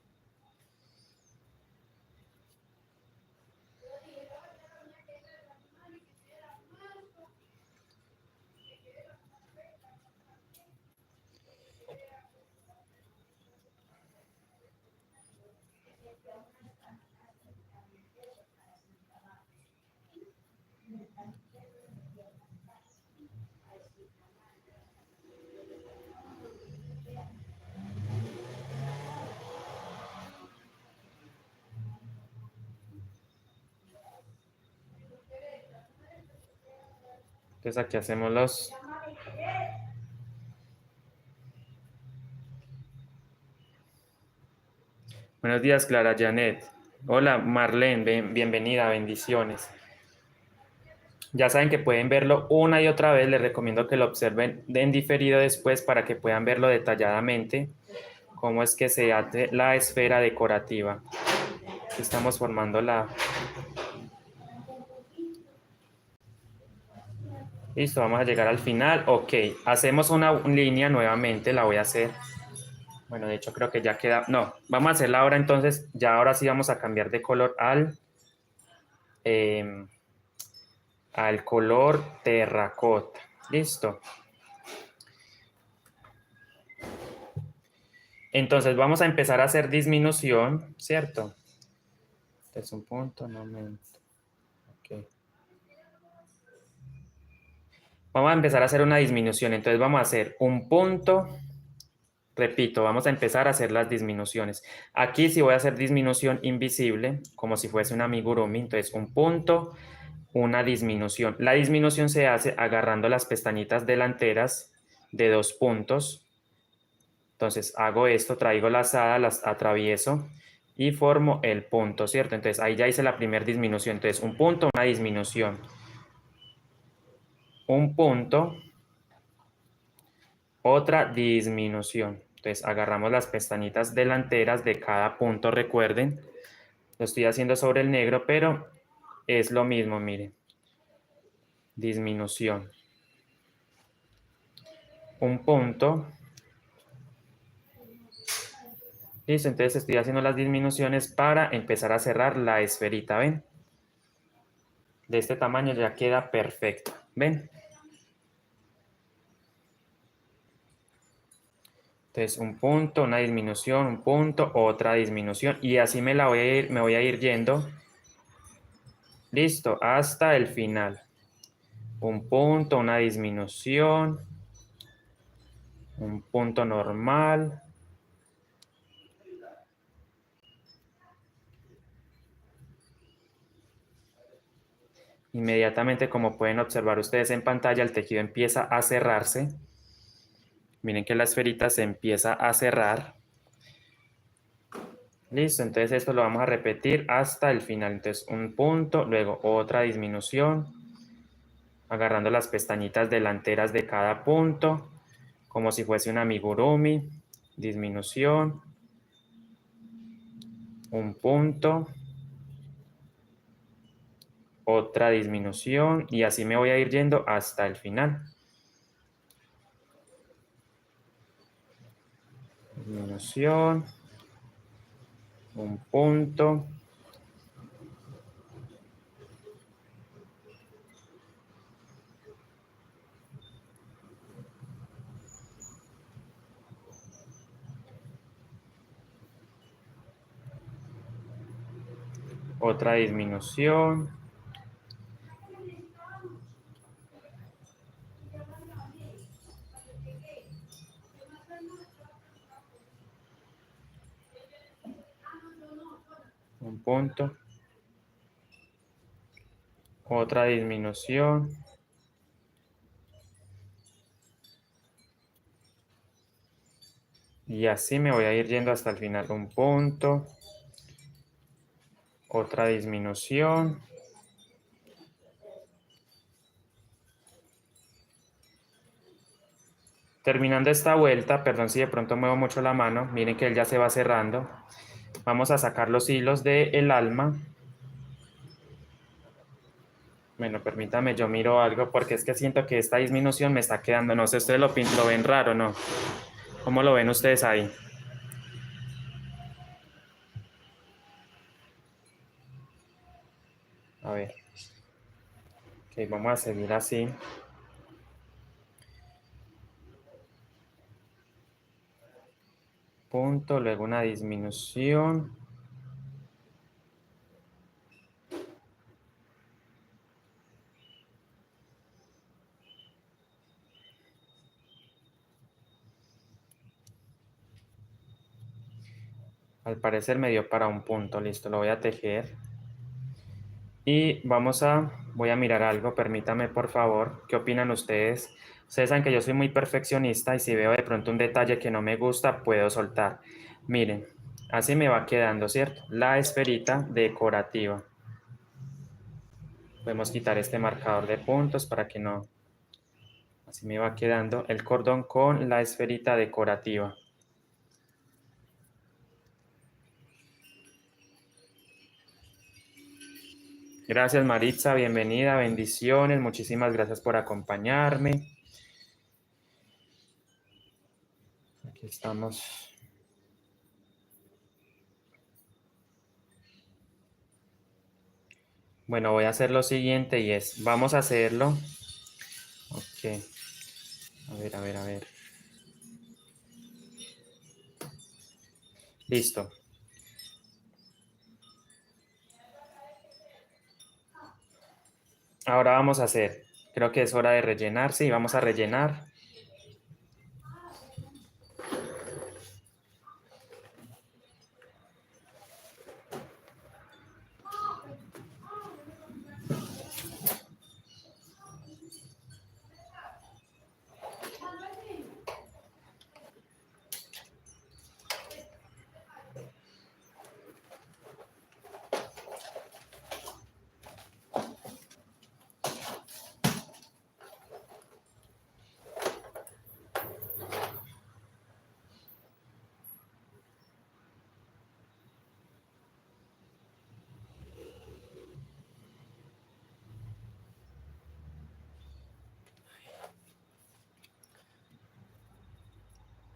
Entonces aquí hacemos los... Buenos días, Clara Janet. Hola, Marlene, bienvenida, bendiciones. Ya saben que pueden verlo una y otra vez, les recomiendo que lo observen en diferido después para que puedan verlo detalladamente, cómo es que se hace la esfera decorativa. Estamos formando la... Listo, vamos a llegar al final. Ok, hacemos una línea nuevamente, la voy a hacer. Bueno, de hecho creo que ya queda... No, vamos a hacerla ahora entonces, ya ahora sí vamos a cambiar de color al color terracota. Listo. Entonces vamos a empezar a hacer disminución, ¿cierto? Este es un punto, no aumento. Okay. Vamos a empezar a hacer una disminución. Entonces vamos a hacer un punto. Repito, vamos a empezar a hacer las disminuciones. Aquí sí voy a hacer disminución invisible, como si fuese un amigurumi. Entonces un punto, una disminución. La disminución se hace agarrando las pestañitas delanteras de 2 puntos. Entonces hago esto, traigo la lazada, las atravieso y formo el punto, ¿cierto? Entonces ahí ya hice la primera disminución. Entonces un punto, una disminución. Un punto, otra disminución. Entonces agarramos las pestañitas delanteras de cada punto, recuerden. Lo estoy haciendo sobre el negro, pero es lo mismo, miren. Disminución. Un punto. Listo, entonces estoy haciendo las disminuciones para empezar a cerrar la esferita, ¿ven? De este tamaño ya queda perfecto, ¿ven? Entonces un punto, una disminución, un punto, otra disminución y así me voy a ir yendo. Listo, hasta el final. Un punto, una disminución, un punto normal. Inmediatamente, como pueden observar ustedes en pantalla, el tejido empieza a cerrarse. Miren que la esferita se empieza a cerrar. Listo, entonces esto lo vamos a repetir hasta el final. Entonces un punto, luego otra disminución, agarrando las pestañitas delanteras de cada punto, como si fuese un amigurumi, disminución, un punto, otra disminución y así me voy a ir yendo hasta el final. Disminución, un punto, otra disminución, un punto, otra disminución, y así me voy a ir yendo hasta el final. Un punto, otra disminución, terminando esta vuelta, perdón si de pronto muevo mucho la mano, miren que él ya se va cerrando. Vamos a sacar los hilos del alma. Bueno, permítame, yo miro algo porque es que siento que esta disminución me está quedando, no sé, ustedes lo ven raro, ¿no? ¿Cómo lo ven ustedes ahí? A ver. Ok, vamos a seguir así. Punto, luego una disminución. Al parecer me dio para un punto, listo, lo voy a tejer. Y vamos a Voy a mirar algo, permítame por favor. ¿Qué opinan ustedes? Ustedes saben que yo soy muy perfeccionista y si veo de pronto un detalle que no me gusta, puedo soltar. Miren, así me va quedando, ¿cierto? La esferita decorativa. Podemos quitar este marcador de puntos para que no... Así me va quedando el cordón con la esferita decorativa. Gracias Maritza, bienvenida, bendiciones, muchísimas gracias por acompañarme. Aquí estamos. Bueno, voy a hacer lo siguiente y es, vamos a hacerlo. Ok. A ver. Listo. Ahora vamos a hacer, creo que es hora de rellenar, sí, vamos a rellenar.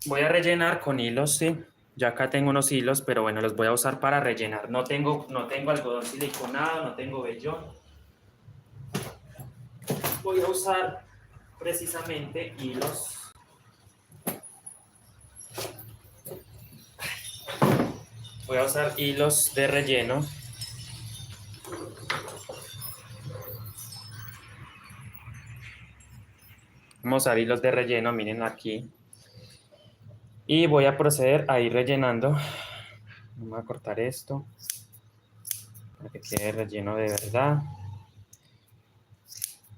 Voy a rellenar con hilos, sí. Ya acá tengo unos hilos, pero bueno, los voy a usar para rellenar. No tengo algodón siliconado, no tengo vellón. Voy a usar precisamente hilos. Voy a usar hilos de relleno. Vamos a usar hilos de relleno, miren aquí. Y voy a proceder a ir rellenando. Vamos a cortar esto para que quede relleno de verdad.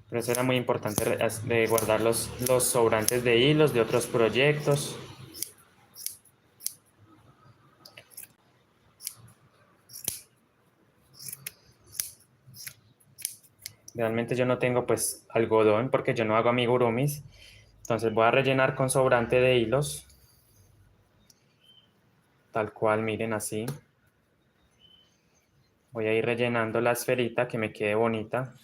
Pero eso era muy importante de guardar los sobrantes de hilos de otros proyectos. Realmente yo no tengo pues algodón porque yo no hago amigurumis. Entonces voy a rellenar con sobrante de hilos. Tal cual, miren así. Voy a ir rellenando la esferita que me quede bonita.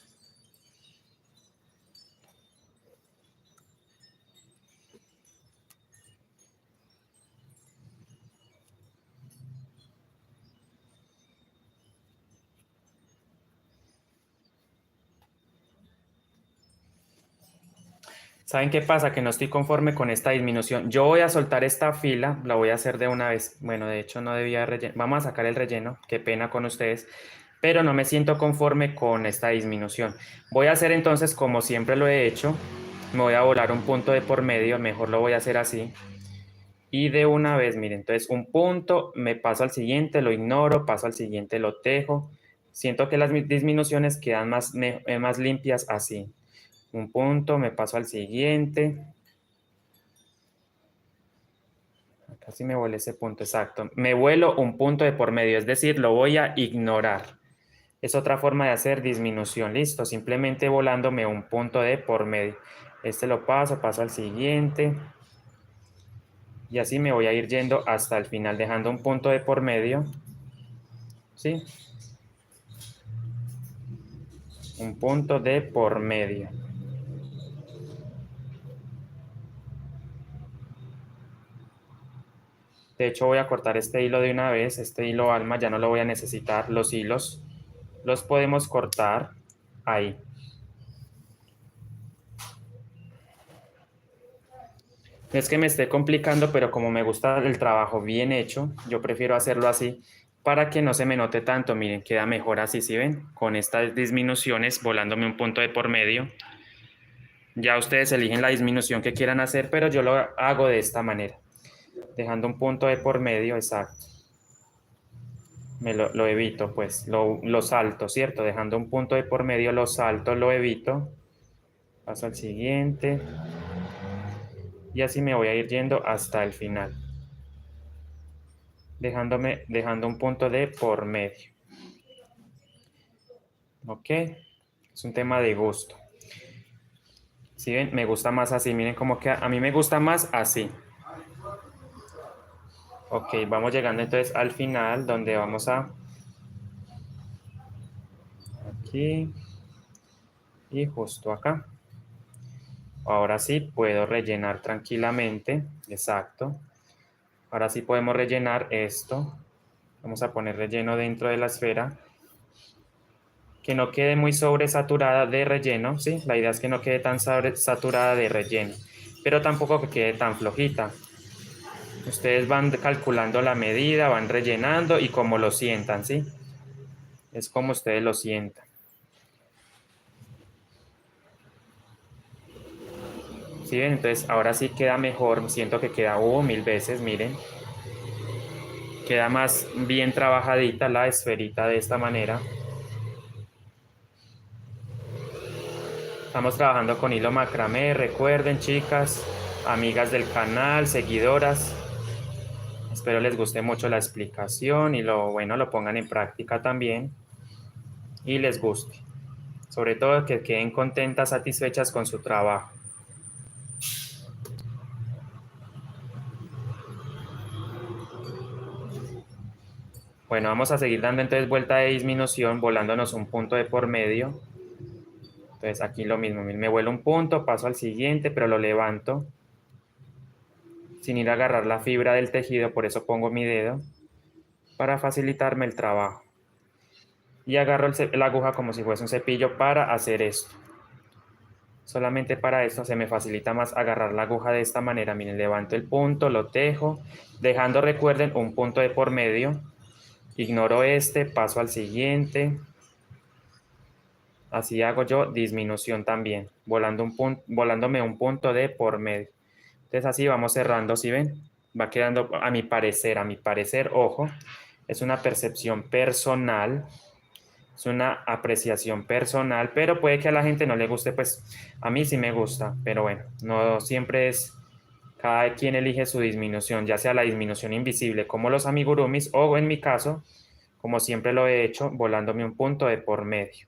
¿Saben qué pasa? Que no estoy conforme con esta disminución. Yo voy a soltar esta fila, la voy a hacer de una vez. Bueno, de hecho no debía rellenar. Vamos a sacar el relleno, qué pena con ustedes. Pero no me siento conforme con esta disminución. Voy a hacer entonces como siempre lo he hecho. Me voy a volar un punto de por medio, mejor lo voy a hacer así. Y de una vez, miren, entonces un punto, me paso al siguiente, lo ignoro, paso al siguiente, lo tejo. Siento que las disminuciones quedan más limpias así. Un punto, me paso al siguiente. Casi me vuelve ese punto, exacto. Me vuelo un punto de por medio, es decir, lo voy a ignorar. Es otra forma de hacer disminución, listo. Simplemente volándome un punto de por medio. Este lo paso al siguiente. Y así me voy a ir yendo hasta el final, dejando un punto de por medio. ¿Sí? Un punto de por medio. De hecho, voy a cortar este hilo de una vez. Este hilo alma ya no lo voy a necesitar. Los hilos los podemos cortar ahí. Es que me esté complicando, pero como me gusta el trabajo bien hecho, yo prefiero hacerlo así para que no se me note tanto. Miren, queda mejor así, ¿sí ven? Con estas disminuciones, volándome un punto de por medio. Ya ustedes eligen la disminución que quieran hacer, pero yo lo hago de esta manera, dejando un punto de por medio, exacto. lo evito, pues lo salto, ¿cierto? Dejando un punto de por medio, lo salto, lo evito. Paso al siguiente. Y así me voy a ir yendo hasta el final. Dejando un punto de por medio. ¿Ok? Es un tema de gusto. Si ven, me gusta más así. Miren cómo queda. A mí me gusta más así. Ok, vamos llegando entonces al final donde vamos a... Aquí. Y justo acá. Ahora sí puedo rellenar tranquilamente. Exacto. Ahora sí podemos rellenar esto. Vamos a poner relleno dentro de la esfera. Que no quede muy sobresaturada de relleno, ¿sí? La idea es que no quede tan saturada de relleno, pero tampoco que quede tan flojita. Ustedes van calculando la medida, van rellenando y como lo sientan, ¿sí? Es como ustedes lo sientan. ¿Sí ven? Entonces ahora sí queda mejor, siento que queda mil veces, miren. Queda más bien trabajadita la esferita de esta manera. Estamos trabajando con hilo macramé, recuerden chicas, amigas del canal, seguidoras. Espero les guste mucho la explicación y lo pongan en práctica también y les guste. Sobre todo que queden contentas, satisfechas con su trabajo. Bueno, vamos a seguir dando entonces vuelta de disminución, volándonos un punto de por medio. Entonces aquí lo mismo, me vuelo un punto, paso al siguiente, pero lo levanto sin ir a agarrar la fibra del tejido, por eso pongo mi dedo, para facilitarme el trabajo. Y agarro la aguja como si fuese un cepillo para hacer esto. Solamente para esto se me facilita más agarrar la aguja de esta manera. Miren, levanto el punto, lo tejo, dejando, recuerden, un punto de por medio. Ignoro este, paso al siguiente. Así hago yo disminución también, volándome un punto de por medio. Entonces así vamos cerrando, ¿sí ven? Va quedando, a mi parecer, ojo, es una percepción personal, es una apreciación personal, pero puede que a la gente no le guste, pues a mí sí me gusta, pero bueno, no siempre es, cada quien elige su disminución, ya sea la disminución invisible como los amigurumis o en mi caso, como siempre lo he hecho, volándome un punto de por medio.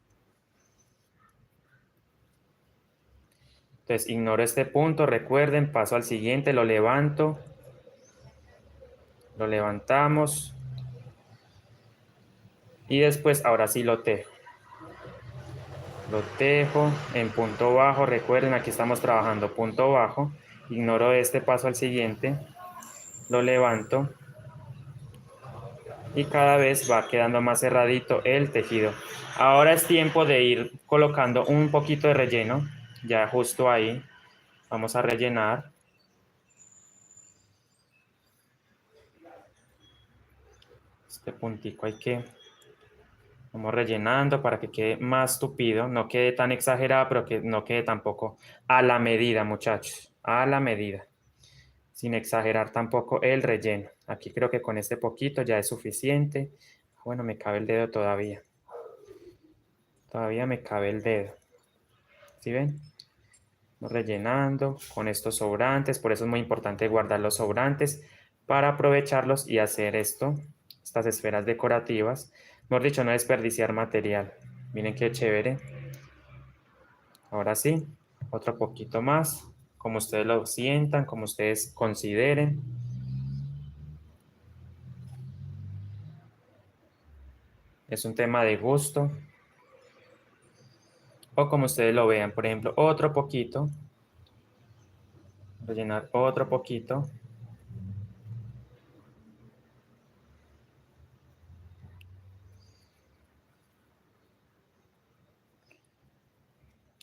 Entonces ignoro este punto, recuerden, paso al siguiente, lo levanto, lo levantamos y después ahora sí lo tejo. Lo tejo en punto bajo, recuerden, aquí estamos trabajando punto bajo, ignoro este, paso al siguiente, lo levanto y cada vez va quedando más cerradito el tejido. Ahora es tiempo de ir colocando un poquito de relleno, ya justo ahí, vamos a rellenar. Este puntico hay que... Vamos rellenando para que quede más tupido, no quede tan exagerado, pero que no quede tampoco a la medida, muchachos, a la medida, sin exagerar tampoco el relleno. Aquí creo que con este poquito ya es suficiente. Bueno, me cabe el dedo todavía. Todavía me cabe el dedo. ¿Sí ven? Vamos rellenando con estos sobrantes, por eso es muy importante guardar los sobrantes para aprovecharlos y hacer esto, estas esferas decorativas. Mejor dicho, no desperdiciar material. Miren qué chévere. Ahora sí, otro poquito más, como ustedes lo sientan, como ustedes consideren. Es un tema de gusto. O como ustedes lo vean, por ejemplo, otro poquito. Rellenar otro poquito.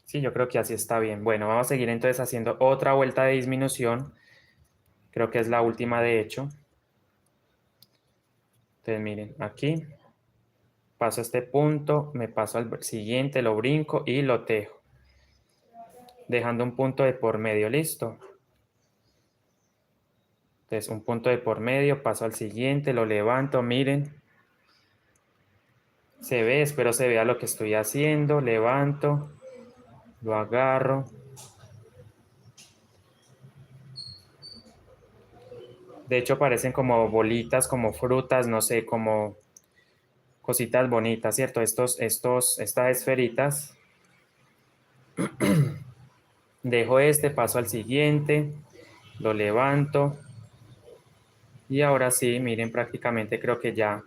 Sí, yo creo que así está bien. Bueno, vamos a seguir entonces haciendo otra vuelta de disminución. Creo que es la última de hecho. Entonces miren, aquí paso este punto, me paso al siguiente, lo brinco y lo tejo. Dejando un punto de por medio, listo. Entonces un punto de por medio, paso al siguiente, lo levanto, miren. Se ve, espero se vea lo que estoy haciendo. Levanto, lo agarro. De hecho parecen como bolitas, como frutas, no sé, como cositas bonitas, ¿cierto? Estas esferitas. Dejo este, paso al siguiente, lo levanto. Y ahora sí, miren, prácticamente creo que ya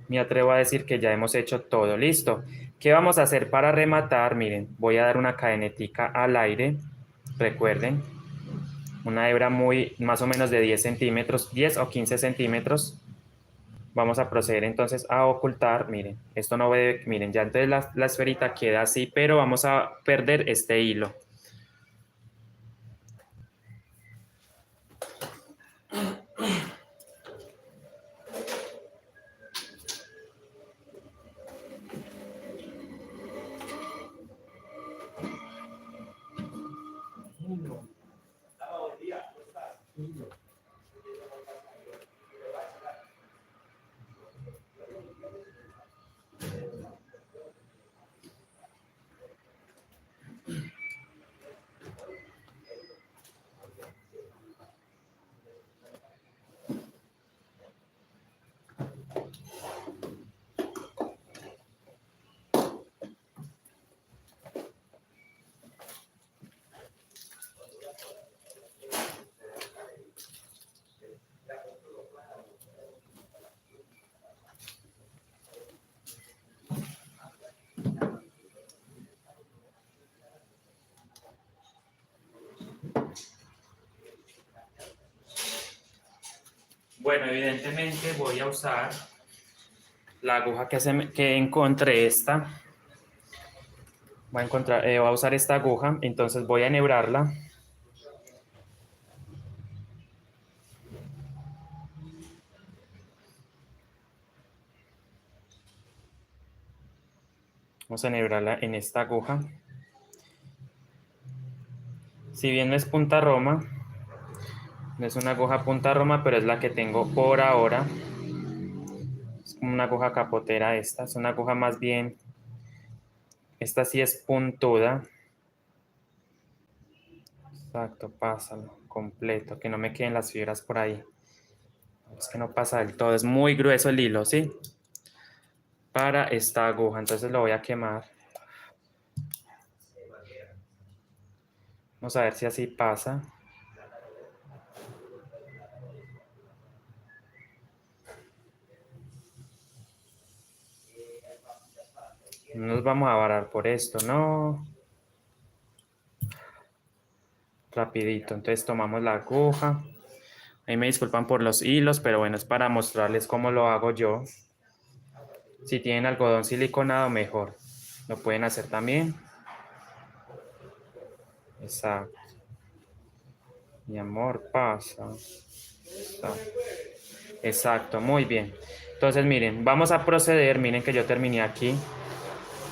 me atrevo a decir que ya hemos hecho todo. Listo. ¿Qué vamos a hacer para rematar? Miren, voy a dar una cadenetica al aire. Recuerden, una hebra muy, más o menos de 10 centímetros, 10 o 15 centímetros. Vamos a proceder entonces a ocultar. Miren, esto no debe, miren, ya entonces la esferita queda así, pero vamos a perder este hilo. Bueno, evidentemente voy a usar la aguja que encontré esta. Voy a usar esta aguja, entonces voy a enhebrarla. Vamos a enhebrarla en esta aguja. Si bien no es punta roma, no es una aguja punta roma, pero es la que tengo por ahora. Es como una aguja capotera esta, es una aguja más bien, esta sí es puntuda. Exacto, pásalo completo, que no me queden las fibras por ahí. Es que no pasa del todo, es muy grueso el hilo, ¿sí? Para esta aguja, entonces lo voy a quemar. Vamos a ver si así pasa. No nos vamos a varar por esto, no. Rapidito, entonces tomamos la aguja. Ahí me disculpan por los hilos, pero bueno, es para mostrarles cómo lo hago yo. Si tienen algodón siliconado, mejor. Lo pueden hacer también. Exacto. Mi amor, pasa. Exacto. Exacto, muy bien. Entonces, miren, vamos a proceder. Miren que yo terminé aquí.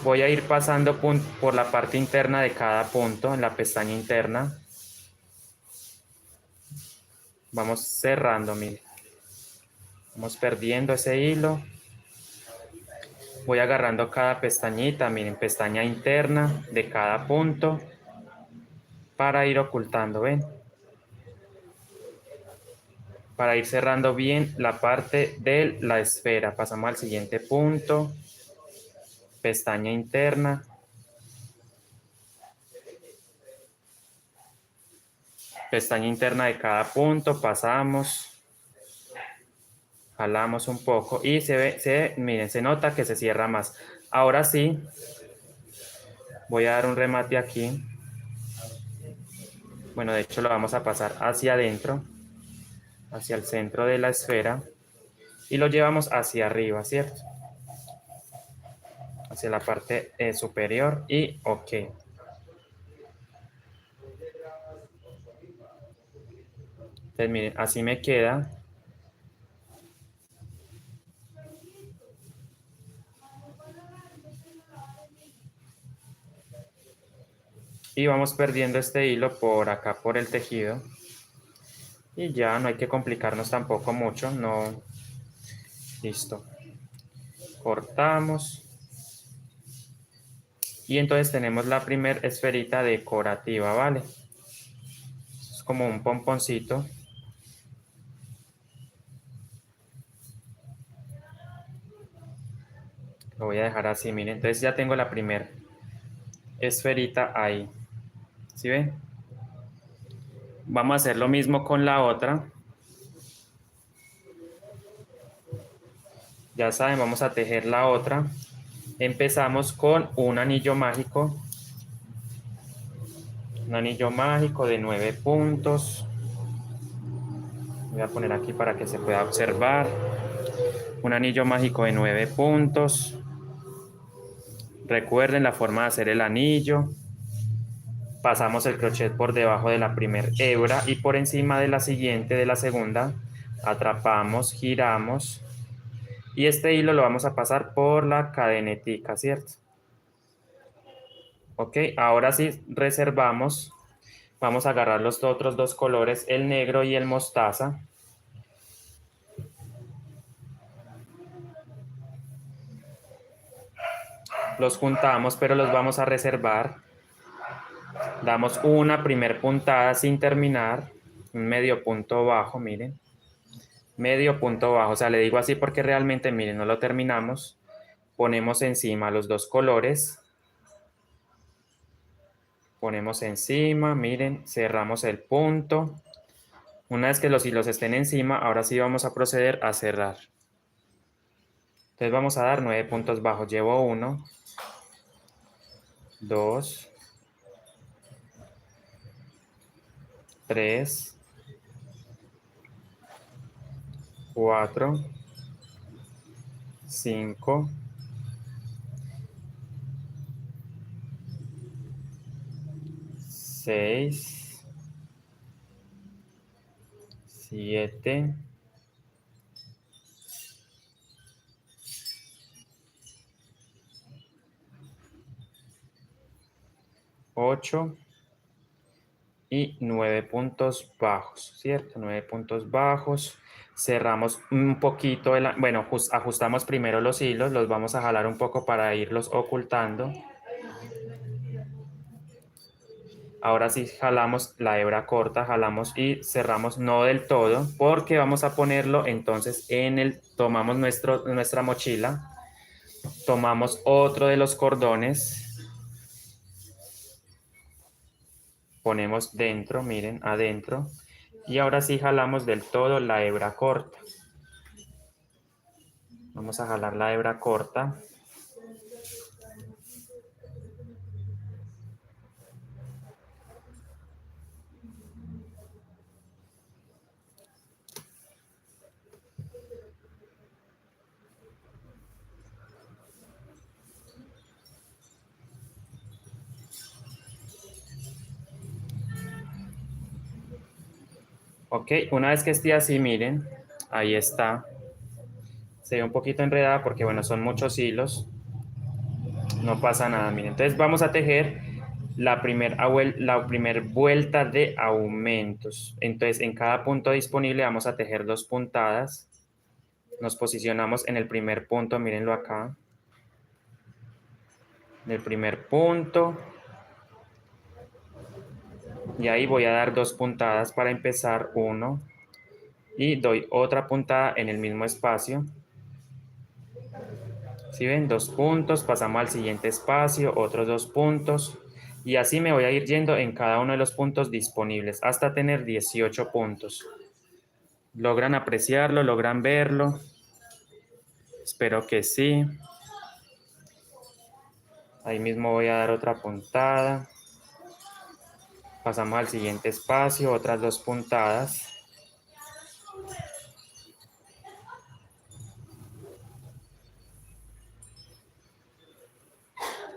Voy a ir pasando por la parte interna de cada punto, en la pestaña interna. Vamos cerrando, miren. Vamos perdiendo ese hilo. Voy agarrando cada pestañita, miren, pestaña interna de cada punto para ir ocultando, ¿ven? Para ir cerrando bien la parte de la esfera. Pasamos al siguiente punto, pestaña interna. Pestaña interna de cada punto, pasamos, jalamos un poco y miren, se nota que se cierra más. Ahora sí, voy a dar un remate aquí. Bueno, de hecho lo vamos a pasar hacia adentro, hacia el centro de la esfera y lo llevamos hacia arriba, ¿cierto? Hacia la parte superior y ok. Entonces miren, así me queda. Y vamos perdiendo este hilo por acá, por el tejido. Y ya no hay que complicarnos tampoco mucho, no. Listo. cortamos. Y entonces tenemos la primera esferita decorativa, ¿vale? Es como un pomponcito. Lo voy a dejar así, miren. Entonces ya tengo la primera esferita ahí. ¿Sí ven? Vamos a hacer lo mismo con la otra. Ya saben, vamos a tejer la otra. Empezamos con un anillo mágico. Un anillo mágico de 9 puntos. Voy a poner aquí para que se pueda observar. Un anillo mágico de 9 puntos. Recuerden la forma de hacer el anillo. Pasamos el crochet por debajo de la primera hebra y por encima de la siguiente, de la segunda, atrapamos, giramos y este hilo lo vamos a pasar por la cadenetica, ¿cierto? Ok, ahora sí reservamos, vamos a agarrar los otros dos colores, el negro y el mostaza. Los juntamos, pero los vamos a reservar. Damos una primer puntada sin terminar, un medio punto bajo, miren. Medio punto bajo, o sea, le digo así porque realmente, miren, no lo terminamos. Ponemos encima los dos colores. Ponemos encima, miren, cerramos el punto. Una vez que los hilos estén encima, ahora sí vamos a proceder a cerrar. Entonces vamos a dar 9 puntos bajos. Llevo 1, 2, 3, 4, 5, 6, 7, 8 y 9 puntos bajos, ¿cierto? 9 puntos bajos. Cerramos un poquito, bueno, ajustamos primero los hilos, los vamos a jalar un poco para irlos ocultando. Ahora sí jalamos la hebra corta, jalamos y cerramos, no del todo, porque vamos a ponerlo entonces tomamos nuestra mochila, tomamos otro de los cordones, ponemos dentro, miren, adentro, y ahora sí jalamos del todo la hebra corta. Vamos a jalar la hebra corta. Ok, una vez que esté así, miren, ahí está. Se ve un poquito enredada porque, bueno, son muchos hilos. No pasa nada, miren. Entonces vamos a tejer la primera vuelta de aumentos. Entonces, en cada punto disponible vamos a tejer 2 puntadas. Nos posicionamos en el primer punto, mírenlo acá. En el primer punto. Y ahí voy a dar 2 puntadas para empezar, 1. Y doy otra puntada en el mismo espacio. Si ven, 2 puntos, pasamos al siguiente espacio, otros 2 puntos. Y así me voy a ir yendo en cada uno de los puntos disponibles hasta tener 18 puntos. ¿Logran apreciarlo? ¿Logran verlo? Espero que sí. Ahí mismo voy a dar otra puntada. Pasamos al siguiente espacio, otras 2 puntadas.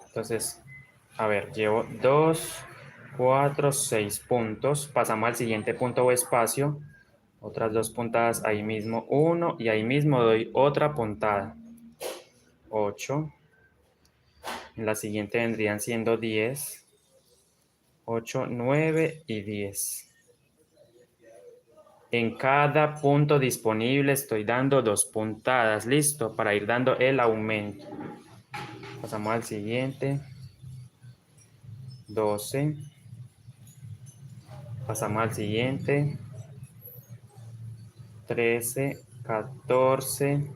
Entonces, a ver, llevo 2, 4, 6 puntos. Pasamos al siguiente punto o espacio. Otras 2 puntadas ahí mismo, 1 y ahí mismo doy otra puntada. 8. En la siguiente vendrían siendo 10. 8, 9 y 10. En cada punto disponible estoy dando 2 puntadas, listo, para ir dando el aumento. Pasamos al siguiente. 12. Pasamos al siguiente. 13, 14.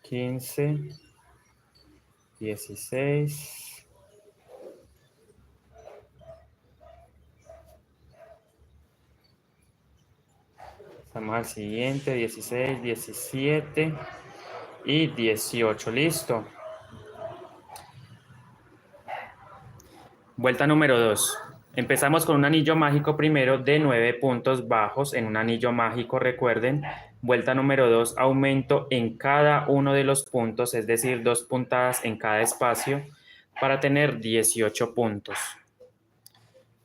15, 16. Pasamos al siguiente, 16, 17 y 18. Listo. Vuelta número 2. Empezamos con un anillo mágico primero de 9 puntos bajos en un anillo mágico, recuerden. Vuelta número 2, aumento en cada uno de los puntos, es decir, 2 puntadas en cada espacio para tener 18 puntos.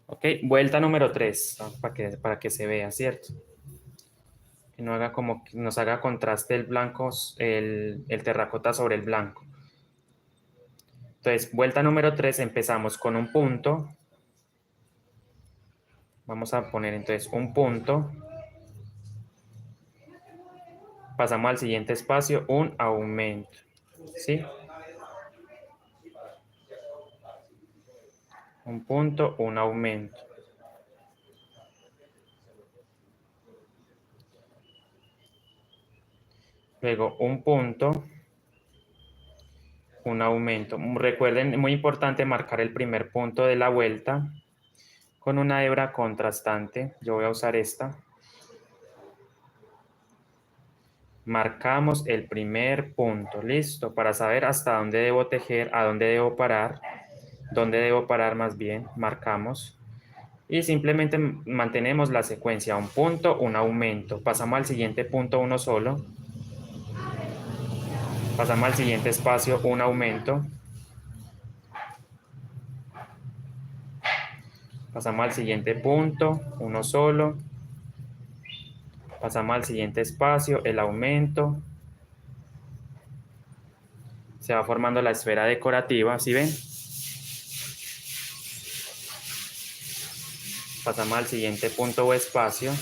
Ok, vuelta número 3, ¿no? para que se vea, ¿cierto? Que no haga como que nos haga contraste el blanco, el terracota sobre el blanco. Entonces, vuelta número 3, empezamos con un punto. Vamos a poner entonces un punto. Pasamos al siguiente espacio, un aumento. ¿Sí? Un punto, un aumento. Luego un punto, un aumento. Recuerden, muy importante marcar el primer punto de la vuelta con una hebra contrastante. Yo voy a usar esta. Marcamos el primer punto, listo, para saber hasta dónde debo tejer, a dónde debo parar, dónde debo parar más bien, marcamos. Y simplemente mantenemos la secuencia, un punto, un aumento. Pasamos al siguiente punto uno solo. Pasamos al siguiente espacio, un aumento. Pasamos al siguiente punto, uno solo. Pasamos al siguiente espacio, el aumento. Se va formando la esfera decorativa, ¿sí ven? Pasamos al siguiente punto o espacio.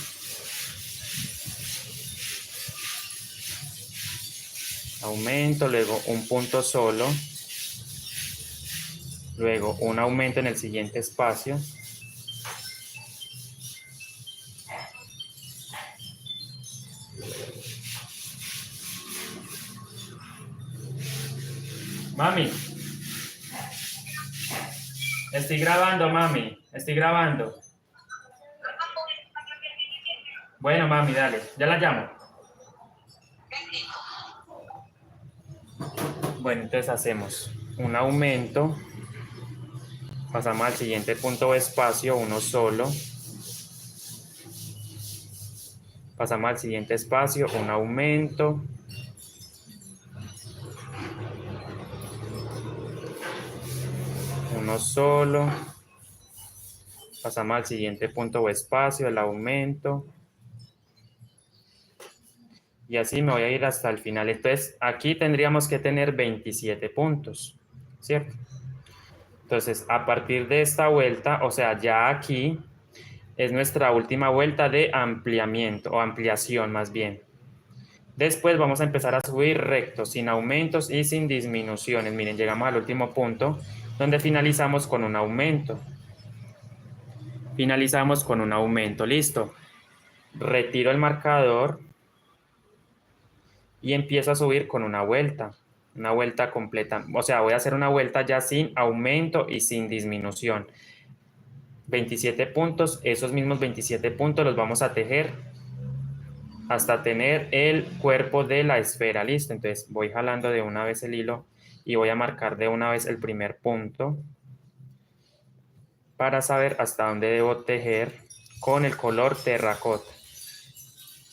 Aumento, luego un punto solo. Luego un aumento en el siguiente espacio. Mami, estoy grabando, mami, estoy grabando. Bueno, mami, dale, ya la llamo. Bueno, entonces hacemos un aumento. Pasamos al siguiente punto o espacio, uno solo. Pasamos al siguiente espacio, un aumento. Uno solo. Pasamos al siguiente punto o espacio, el aumento. Y así me voy a ir hasta el final. Entonces, aquí tendríamos que tener 27 puntos, ¿cierto? Entonces, a partir de esta vuelta, o sea, ya aquí es nuestra última vuelta de ampliamiento o ampliación más bien. Después vamos a empezar a subir recto, sin aumentos y sin disminuciones. Miren, llegamos al último punto donde finalizamos con un aumento. Finalizamos con un aumento, listo. Retiro el marcador y empiezo a subir con una vuelta completa. O sea, voy a hacer una vuelta ya sin aumento y sin disminución. 27 puntos, esos mismos 27 puntos los vamos a tejer hasta tener el cuerpo de la esfera, listo. Entonces voy jalando de una vez el hilo y voy a marcar de una vez el primer punto para saber hasta dónde debo tejer con el color terracota.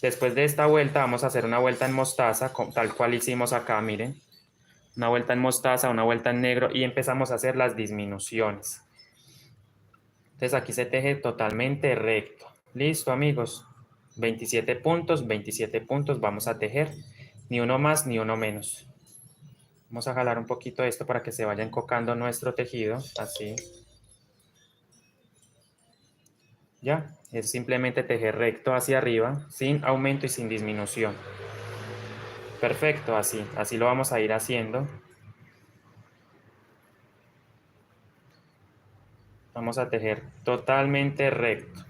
Después de esta vuelta vamos a hacer una vuelta en mostaza, tal cual hicimos acá, miren. Una vuelta en mostaza, una vuelta en negro y empezamos a hacer las disminuciones. Entonces aquí se teje totalmente recto. Listo, amigos. 27 puntos vamos a tejer. Ni uno más ni uno menos. Vamos a jalar un poquito esto para que se vaya encocando nuestro tejido, así. Ya, es simplemente tejer recto hacia arriba, sin aumento y sin disminución. Perfecto, así lo vamos a ir haciendo. Vamos a tejer totalmente recto.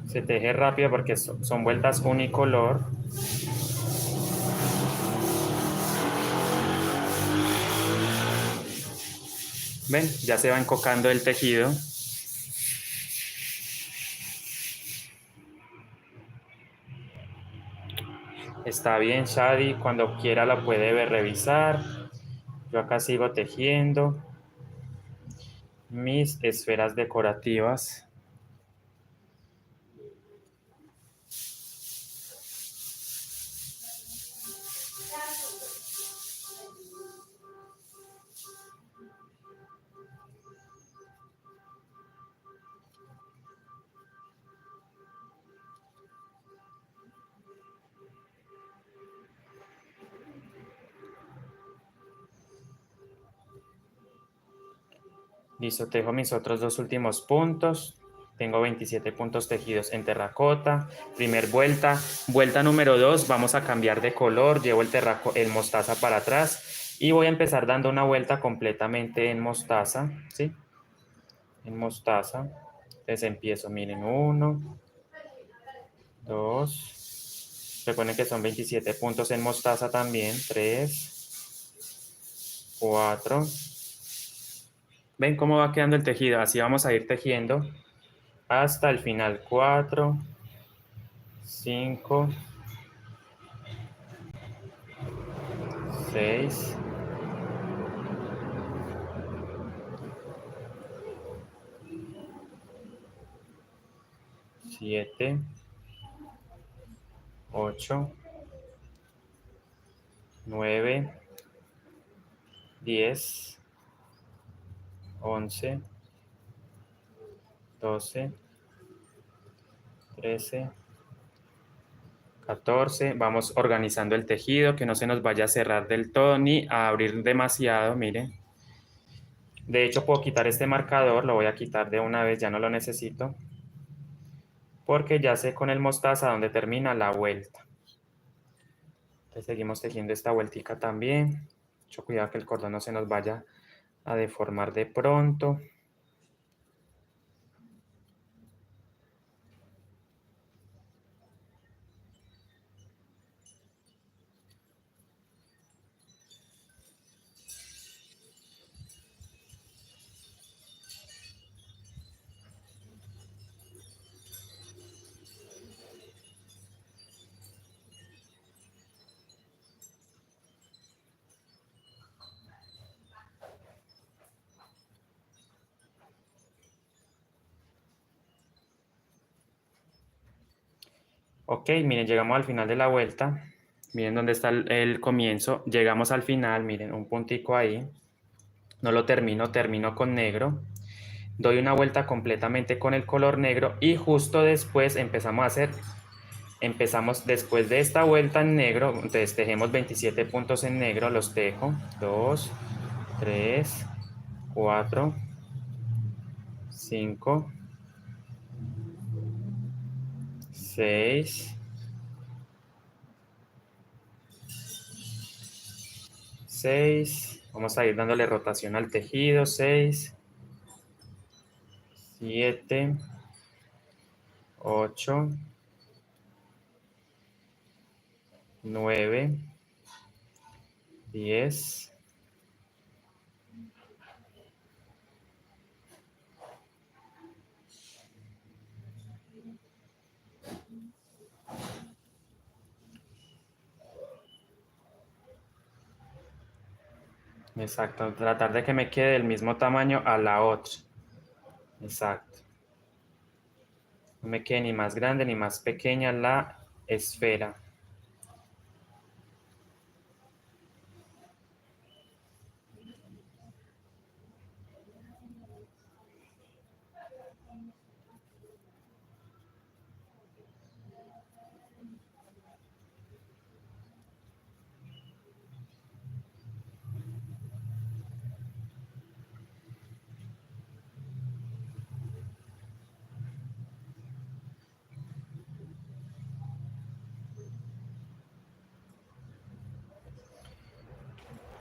Se teje rápido porque son vueltas unicolor. ¿Ven? Ya se va encocando el tejido. Está bien, Shadi. Cuando quiera la puede ver, revisar. Yo acá sigo tejiendo mis esferas decorativas. Listo, tejo mis otros dos últimos puntos. Tengo 27 puntos tejidos en terracota. Primer vuelta. Vuelta número 2, vamos a cambiar de color. Llevo el mostaza para atrás y voy a empezar dando una vuelta completamente en mostaza, ¿sí? En mostaza. Entonces empiezo, miren, 1, 2. Recuerden que son 27 puntos en mostaza también. 3, 4. ¿Ven cómo va quedando el tejido? Así vamos a ir tejiendo hasta el final. 4, 5, 6, 7, 8, 9, 10, 11, 12, 13, 14. Vamos organizando el tejido, que no se nos vaya a cerrar del todo ni a abrir demasiado, miren. De hecho, puedo quitar este marcador, lo voy a quitar de una vez, ya no lo necesito, porque ya sé con el mostaza dónde termina la vuelta. Entonces seguimos tejiendo esta vueltica también. Mucho cuidado que el cordón no se nos vaya a deformar de pronto. Ok, miren, llegamos al final de la vuelta. Miren dónde está el comienzo. Llegamos al final, miren, un puntico ahí. No lo termino con negro. Doy una vuelta completamente con el color negro y justo después empezamos después de esta vuelta en negro, entonces tejemos 27 puntos en negro, los tejo. 2, 3, 4, 5, 6, 6. Vamos a ir dándole rotación al tejido. 6, 7, 8, 9, 10. Exacto, tratar de que me quede del mismo tamaño a la otra. Exacto. No me quede ni más grande ni más pequeña la esfera.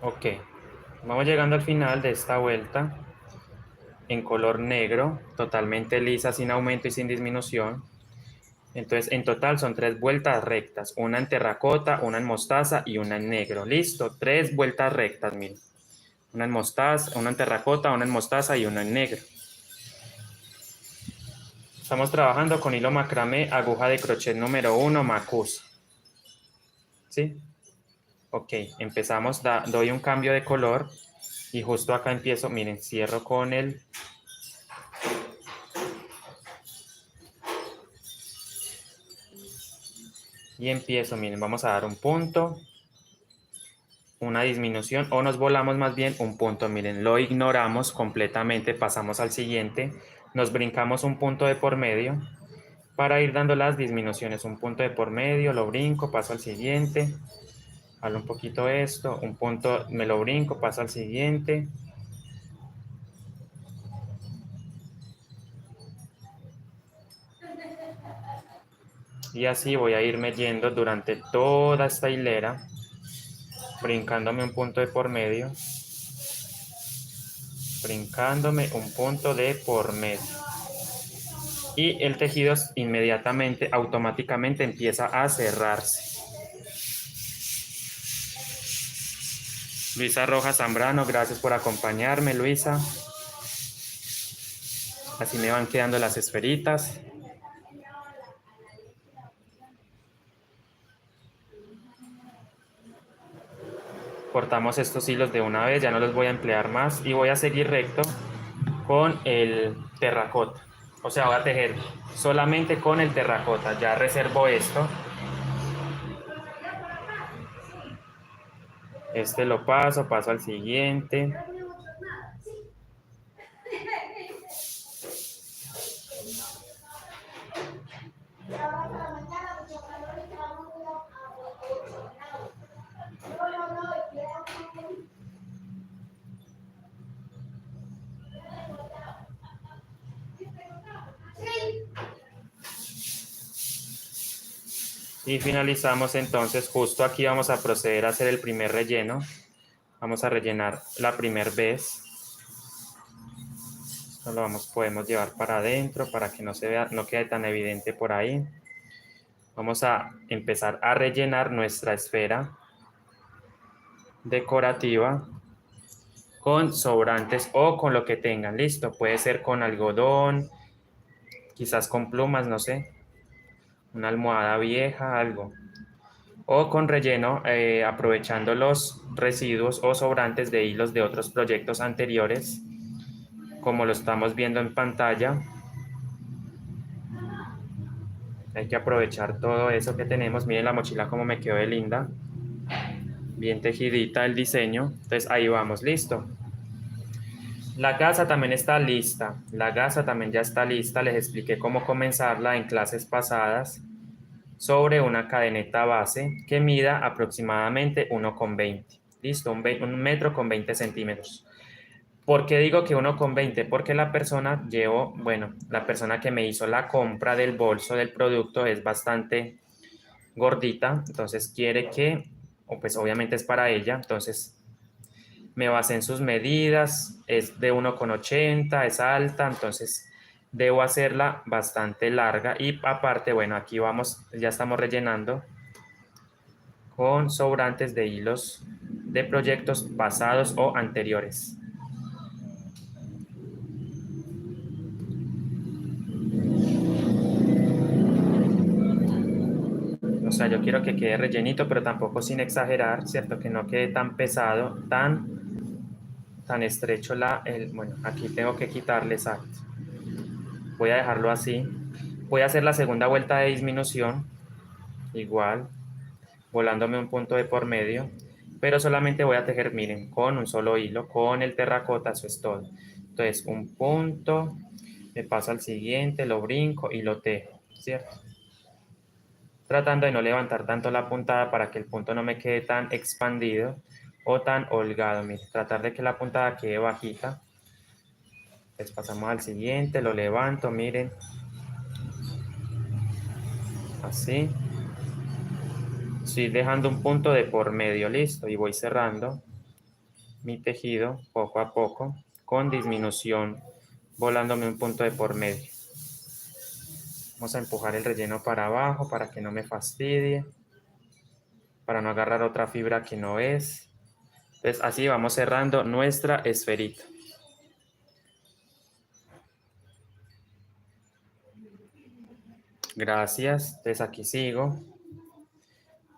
Ok, vamos llegando al final de esta vuelta en color negro, totalmente lisa, sin aumento y sin disminución. Entonces, en total son 3 vueltas rectas, una en terracota, una en mostaza y una en negro. Listo, 3 vueltas rectas, miren. Una en mostaza, una en terracota, una en mostaza y una en negro. Estamos trabajando con hilo macramé, aguja de crochet número 1, Macusa. ¿Sí? Ok, empezamos, doy un cambio de color y justo acá empiezo, miren, cierro con el... Y empiezo, miren, vamos a dar un punto, una disminución o nos volamos más bien un punto, miren, lo ignoramos completamente, pasamos al siguiente, nos brincamos un punto de por medio para ir dando las disminuciones, un punto de por medio, lo brinco, paso al siguiente, hablo un poquito esto, un punto, me lo brinco, paso al siguiente, y así voy a irme yendo durante toda esta hilera, brincándome un punto de por medio, brincándome un punto de por medio. Y el tejido inmediatamente, automáticamente empieza a cerrarse. Luisa Rojas Zambrano, gracias por acompañarme, Luisa. Así me van quedando las esferitas. Cortamos estos hilos de una vez, ya no los voy a emplear más y voy a seguir recto con el terracota. O sea, voy a tejer solamente con el terracota. Ya reservo esto. Este lo paso, paso al siguiente. Y finalizamos entonces, justo aquí vamos a proceder a hacer el primer relleno. Vamos a rellenar la primera vez. Esto lo podemos llevar para adentro para que no se vea, no quede tan evidente por ahí. Vamos a empezar a rellenar nuestra esfera decorativa con sobrantes o con lo que tengan. Listo, puede ser con algodón, quizás con plumas, no sé, una almohada vieja, algo. O con relleno, aprovechando los residuos o sobrantes de hilos de otros proyectos anteriores, como lo estamos viendo en pantalla. Hay que aprovechar todo eso que tenemos. Miren la mochila como me quedó de linda. Bien tejidita el diseño. Entonces ahí vamos, listo. La gasa también está lista. La gasa también ya está lista. Les expliqué cómo comenzarla en clases pasadas sobre una cadeneta base que mida aproximadamente 1,20. Listo, un metro con 20 centímetros. ¿Por qué digo que 1,20? Porque la persona que me hizo la compra del bolso del producto es bastante gordita, entonces quiere que, o pues obviamente es para ella, entonces me basé en sus medidas, es de 1,80, es alta, entonces debo hacerla bastante larga y aparte, bueno, aquí vamos, ya estamos rellenando con sobrantes de hilos de proyectos pasados o anteriores. O sea, yo quiero que quede rellenito, pero tampoco sin exagerar, ¿cierto? Que no quede tan pesado, tan estrecho bueno, aquí tengo que quitarle, exacto. Voy a dejarlo así. Voy a hacer la segunda vuelta de disminución, igual, volándome un punto de por medio, pero solamente voy a tejer, miren, con un solo hilo, con el terracota, eso es todo. Entonces, un punto, me paso al siguiente, lo brinco y lo tejo, ¿cierto? Tratando de no levantar tanto la puntada para que el punto no me quede tan expandido o tan holgado. Miren, tratar de que la puntada quede bajita. Pues pasamos al siguiente, lo levanto, miren, así. Estoy dejando un punto de por medio, listo, y voy cerrando. mi tejido poco a poco con disminución, volándome un punto de por medio. Vamos a empujar el relleno para abajo para que no me fastidie, para no agarrar otra fibra que no es. Entonces así vamos cerrando nuestra esferita. Gracias, entonces aquí sigo.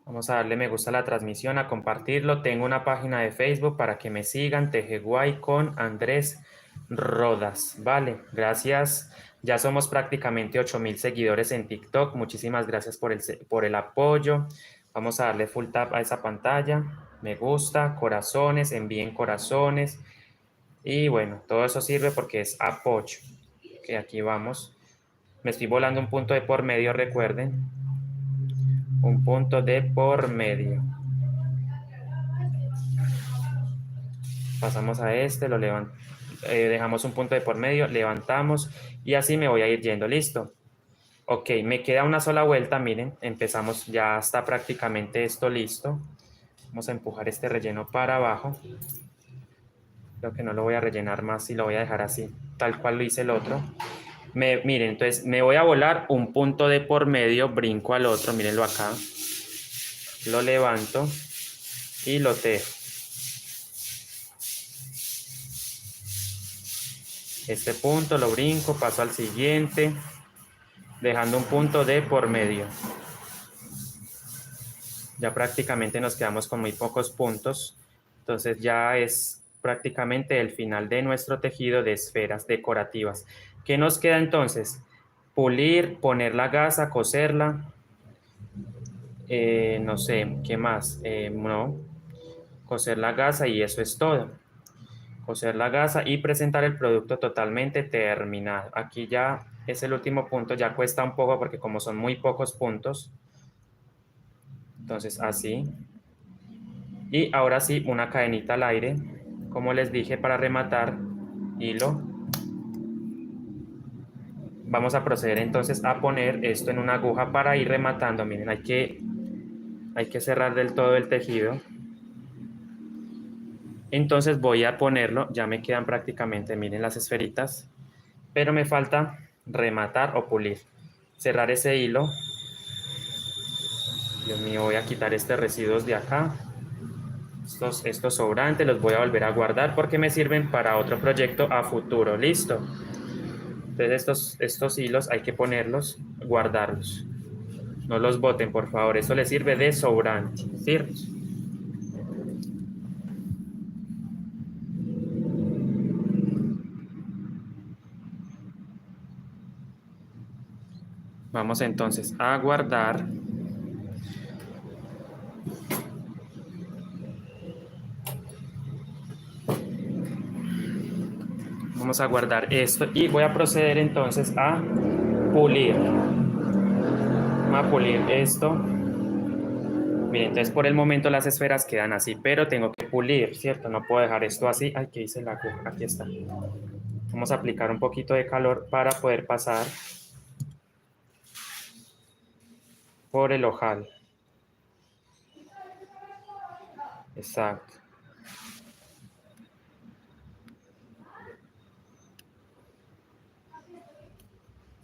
Vamos a darle me gusta a la transmisión, a compartirlo. Tengo una página de Facebook para que me sigan, Tejeguay con Andrés Rodas. Vale, gracias. Ya somos prácticamente 8,000 seguidores en TikTok. Muchísimas gracias por el apoyo. Vamos a darle full tap a esa pantalla. Me gusta, corazones, envíen corazones. Y bueno, todo eso sirve porque es apoyo. Ok, aquí vamos. Me estoy volando un punto de por medio, recuerden. Un punto de por medio. Pasamos a este, dejamos un punto de por medio, levantamos y así me voy a ir yendo. Listo. Ok, me queda una sola vuelta, miren, empezamos, ya está prácticamente esto listo. Vamos a empujar este relleno para abajo. Creo que no lo voy a rellenar más y lo voy a dejar así, tal cual lo hice el otro. Miren, entonces me voy a volar un punto de por medio, brinco al otro, mírenlo acá. Lo levanto y lo tejo. Este punto lo brinco, paso al siguiente, dejando un punto de por medio. Ya prácticamente nos quedamos con muy pocos puntos, entonces ya es prácticamente el final de nuestro tejido de esferas decorativas. ¿Qué nos queda entonces? Pulir, poner la gasa, coserla, no sé, ¿qué más? No, coser la gasa y eso es todo. Coser la gasa y presentar el producto totalmente terminado. Aquí ya es el último punto, ya cuesta un poco porque como son muy pocos puntos, entonces así. Y ahora sí, una cadenita al aire, como les dije, para rematar, hilo. Vamos a proceder entonces a poner esto en una aguja para ir rematando. Miren, hay que cerrar del todo el tejido. Entonces voy a ponerlo, ya me quedan prácticamente, miren las esferitas, pero me falta rematar o pulir. Cerrar ese hilo. Dios mío, voy a quitar estos residuos de acá. Estos sobrantes los voy a volver a guardar porque me sirven para otro proyecto a futuro. Listo. Entonces estos hilos hay que ponerlos, guardarlos. No los boten, por favor. Eso les sirve de sobrante. ¿Cierto? Vamos entonces a guardar. Vamos a guardar esto y voy a proceder entonces a pulir. Vamos a pulir esto. Miren, entonces por el momento las esferas quedan así, pero tengo que pulir, ¿cierto? No puedo dejar esto así. Ay, ¿qué hice la aguja? Aquí está. Vamos a aplicar un poquito de calor para poder pasar por el ojal. Exacto.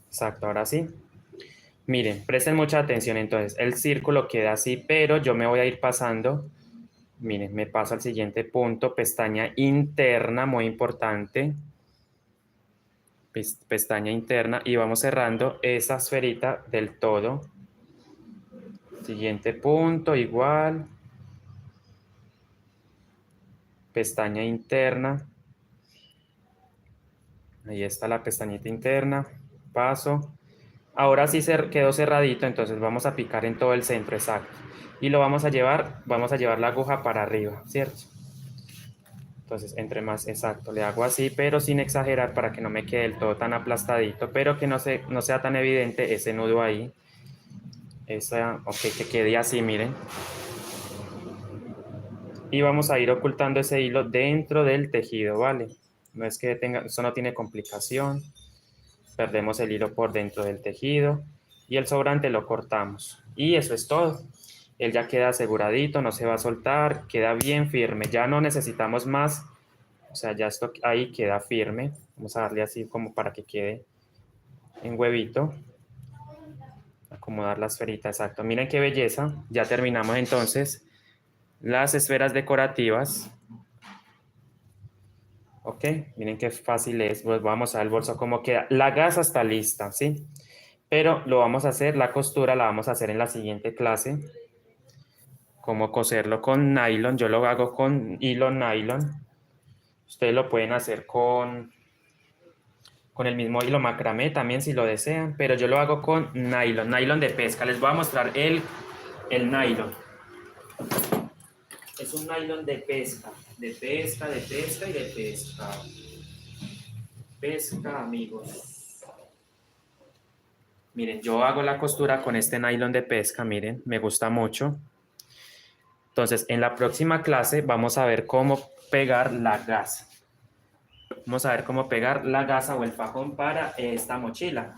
Exacto, ahora sí. Miren, presten mucha atención entonces. El círculo queda así, pero yo me voy a ir pasando. Miren, me paso al siguiente punto, pestaña interna, muy importante. Pestaña interna y vamos cerrando esa esferita del todo. Siguiente punto, igual. Pestaña interna. Ahí está la pestañita interna. Paso. Ahora sí quedó cerradito, entonces vamos a picar en todo el centro, exacto. Y lo vamos a llevar la aguja para arriba, ¿cierto? Entonces, entre más, exacto, le hago así, pero sin exagerar para que no me quede del todo tan aplastadito, pero que no sea tan evidente ese nudo ahí. Ok, que quede así, miren. Y vamos a ir ocultando ese hilo dentro del tejido, ¿vale? No es que eso no tiene complicación. Perdemos el hilo por dentro del tejido y el sobrante lo cortamos. Y eso es todo. Él ya queda aseguradito, no se va a soltar, queda bien firme. Ya no necesitamos más, o sea, ya esto ahí queda firme. Vamos a darle así como para que quede en huevito. Acomodar la esferita, exacto. Miren qué belleza. Ya terminamos entonces las esferas decorativas. Ok, miren qué fácil es. Pues vamos al bolso cómo queda. La gasa está lista, ¿sí? Pero lo vamos a hacer, la costura la vamos a hacer en la siguiente clase. Cómo coserlo con nylon. Yo lo hago con hilo nylon. Ustedes lo pueden hacer con el mismo hilo macramé también si lo desean, pero yo lo hago con nylon, nylon de pesca. Les voy a mostrar el nylon. Es un nylon de pesca, de pesca, de pesca y de pesca. Pesca, amigos. Miren, yo hago la costura con este nylon de pesca, miren, me gusta mucho. Entonces, en la próxima clase vamos a ver cómo pegar la gasa. Vamos a ver cómo pegar la gasa o el fajón para esta mochila.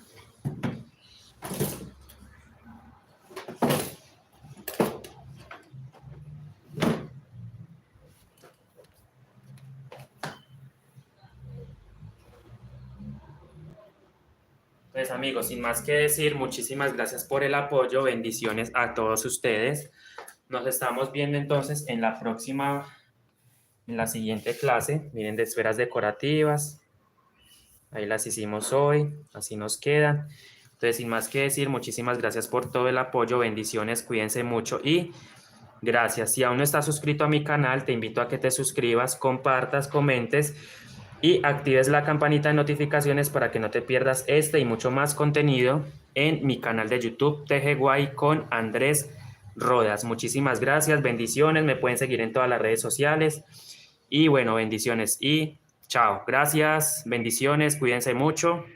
Pues amigos, sin más que decir, muchísimas gracias por el apoyo, bendiciones a todos ustedes. Nos estamos viendo entonces en la próxima, en la siguiente clase. Miren, de esferas decorativas. Ahí las hicimos hoy, así nos quedan. Entonces, sin más que decir, muchísimas gracias por todo el apoyo, bendiciones, cuídense mucho y gracias. Si aún no estás suscrito a mi canal, te invito a que te suscribas, compartas, comentes y actives la campanita de notificaciones para que no te pierdas este y mucho más contenido en mi canal de YouTube TGY con Andrés Rodas. Muchísimas gracias, bendiciones, me pueden seguir en todas las redes sociales y bueno, bendiciones y chao. Gracias, bendiciones, cuídense mucho.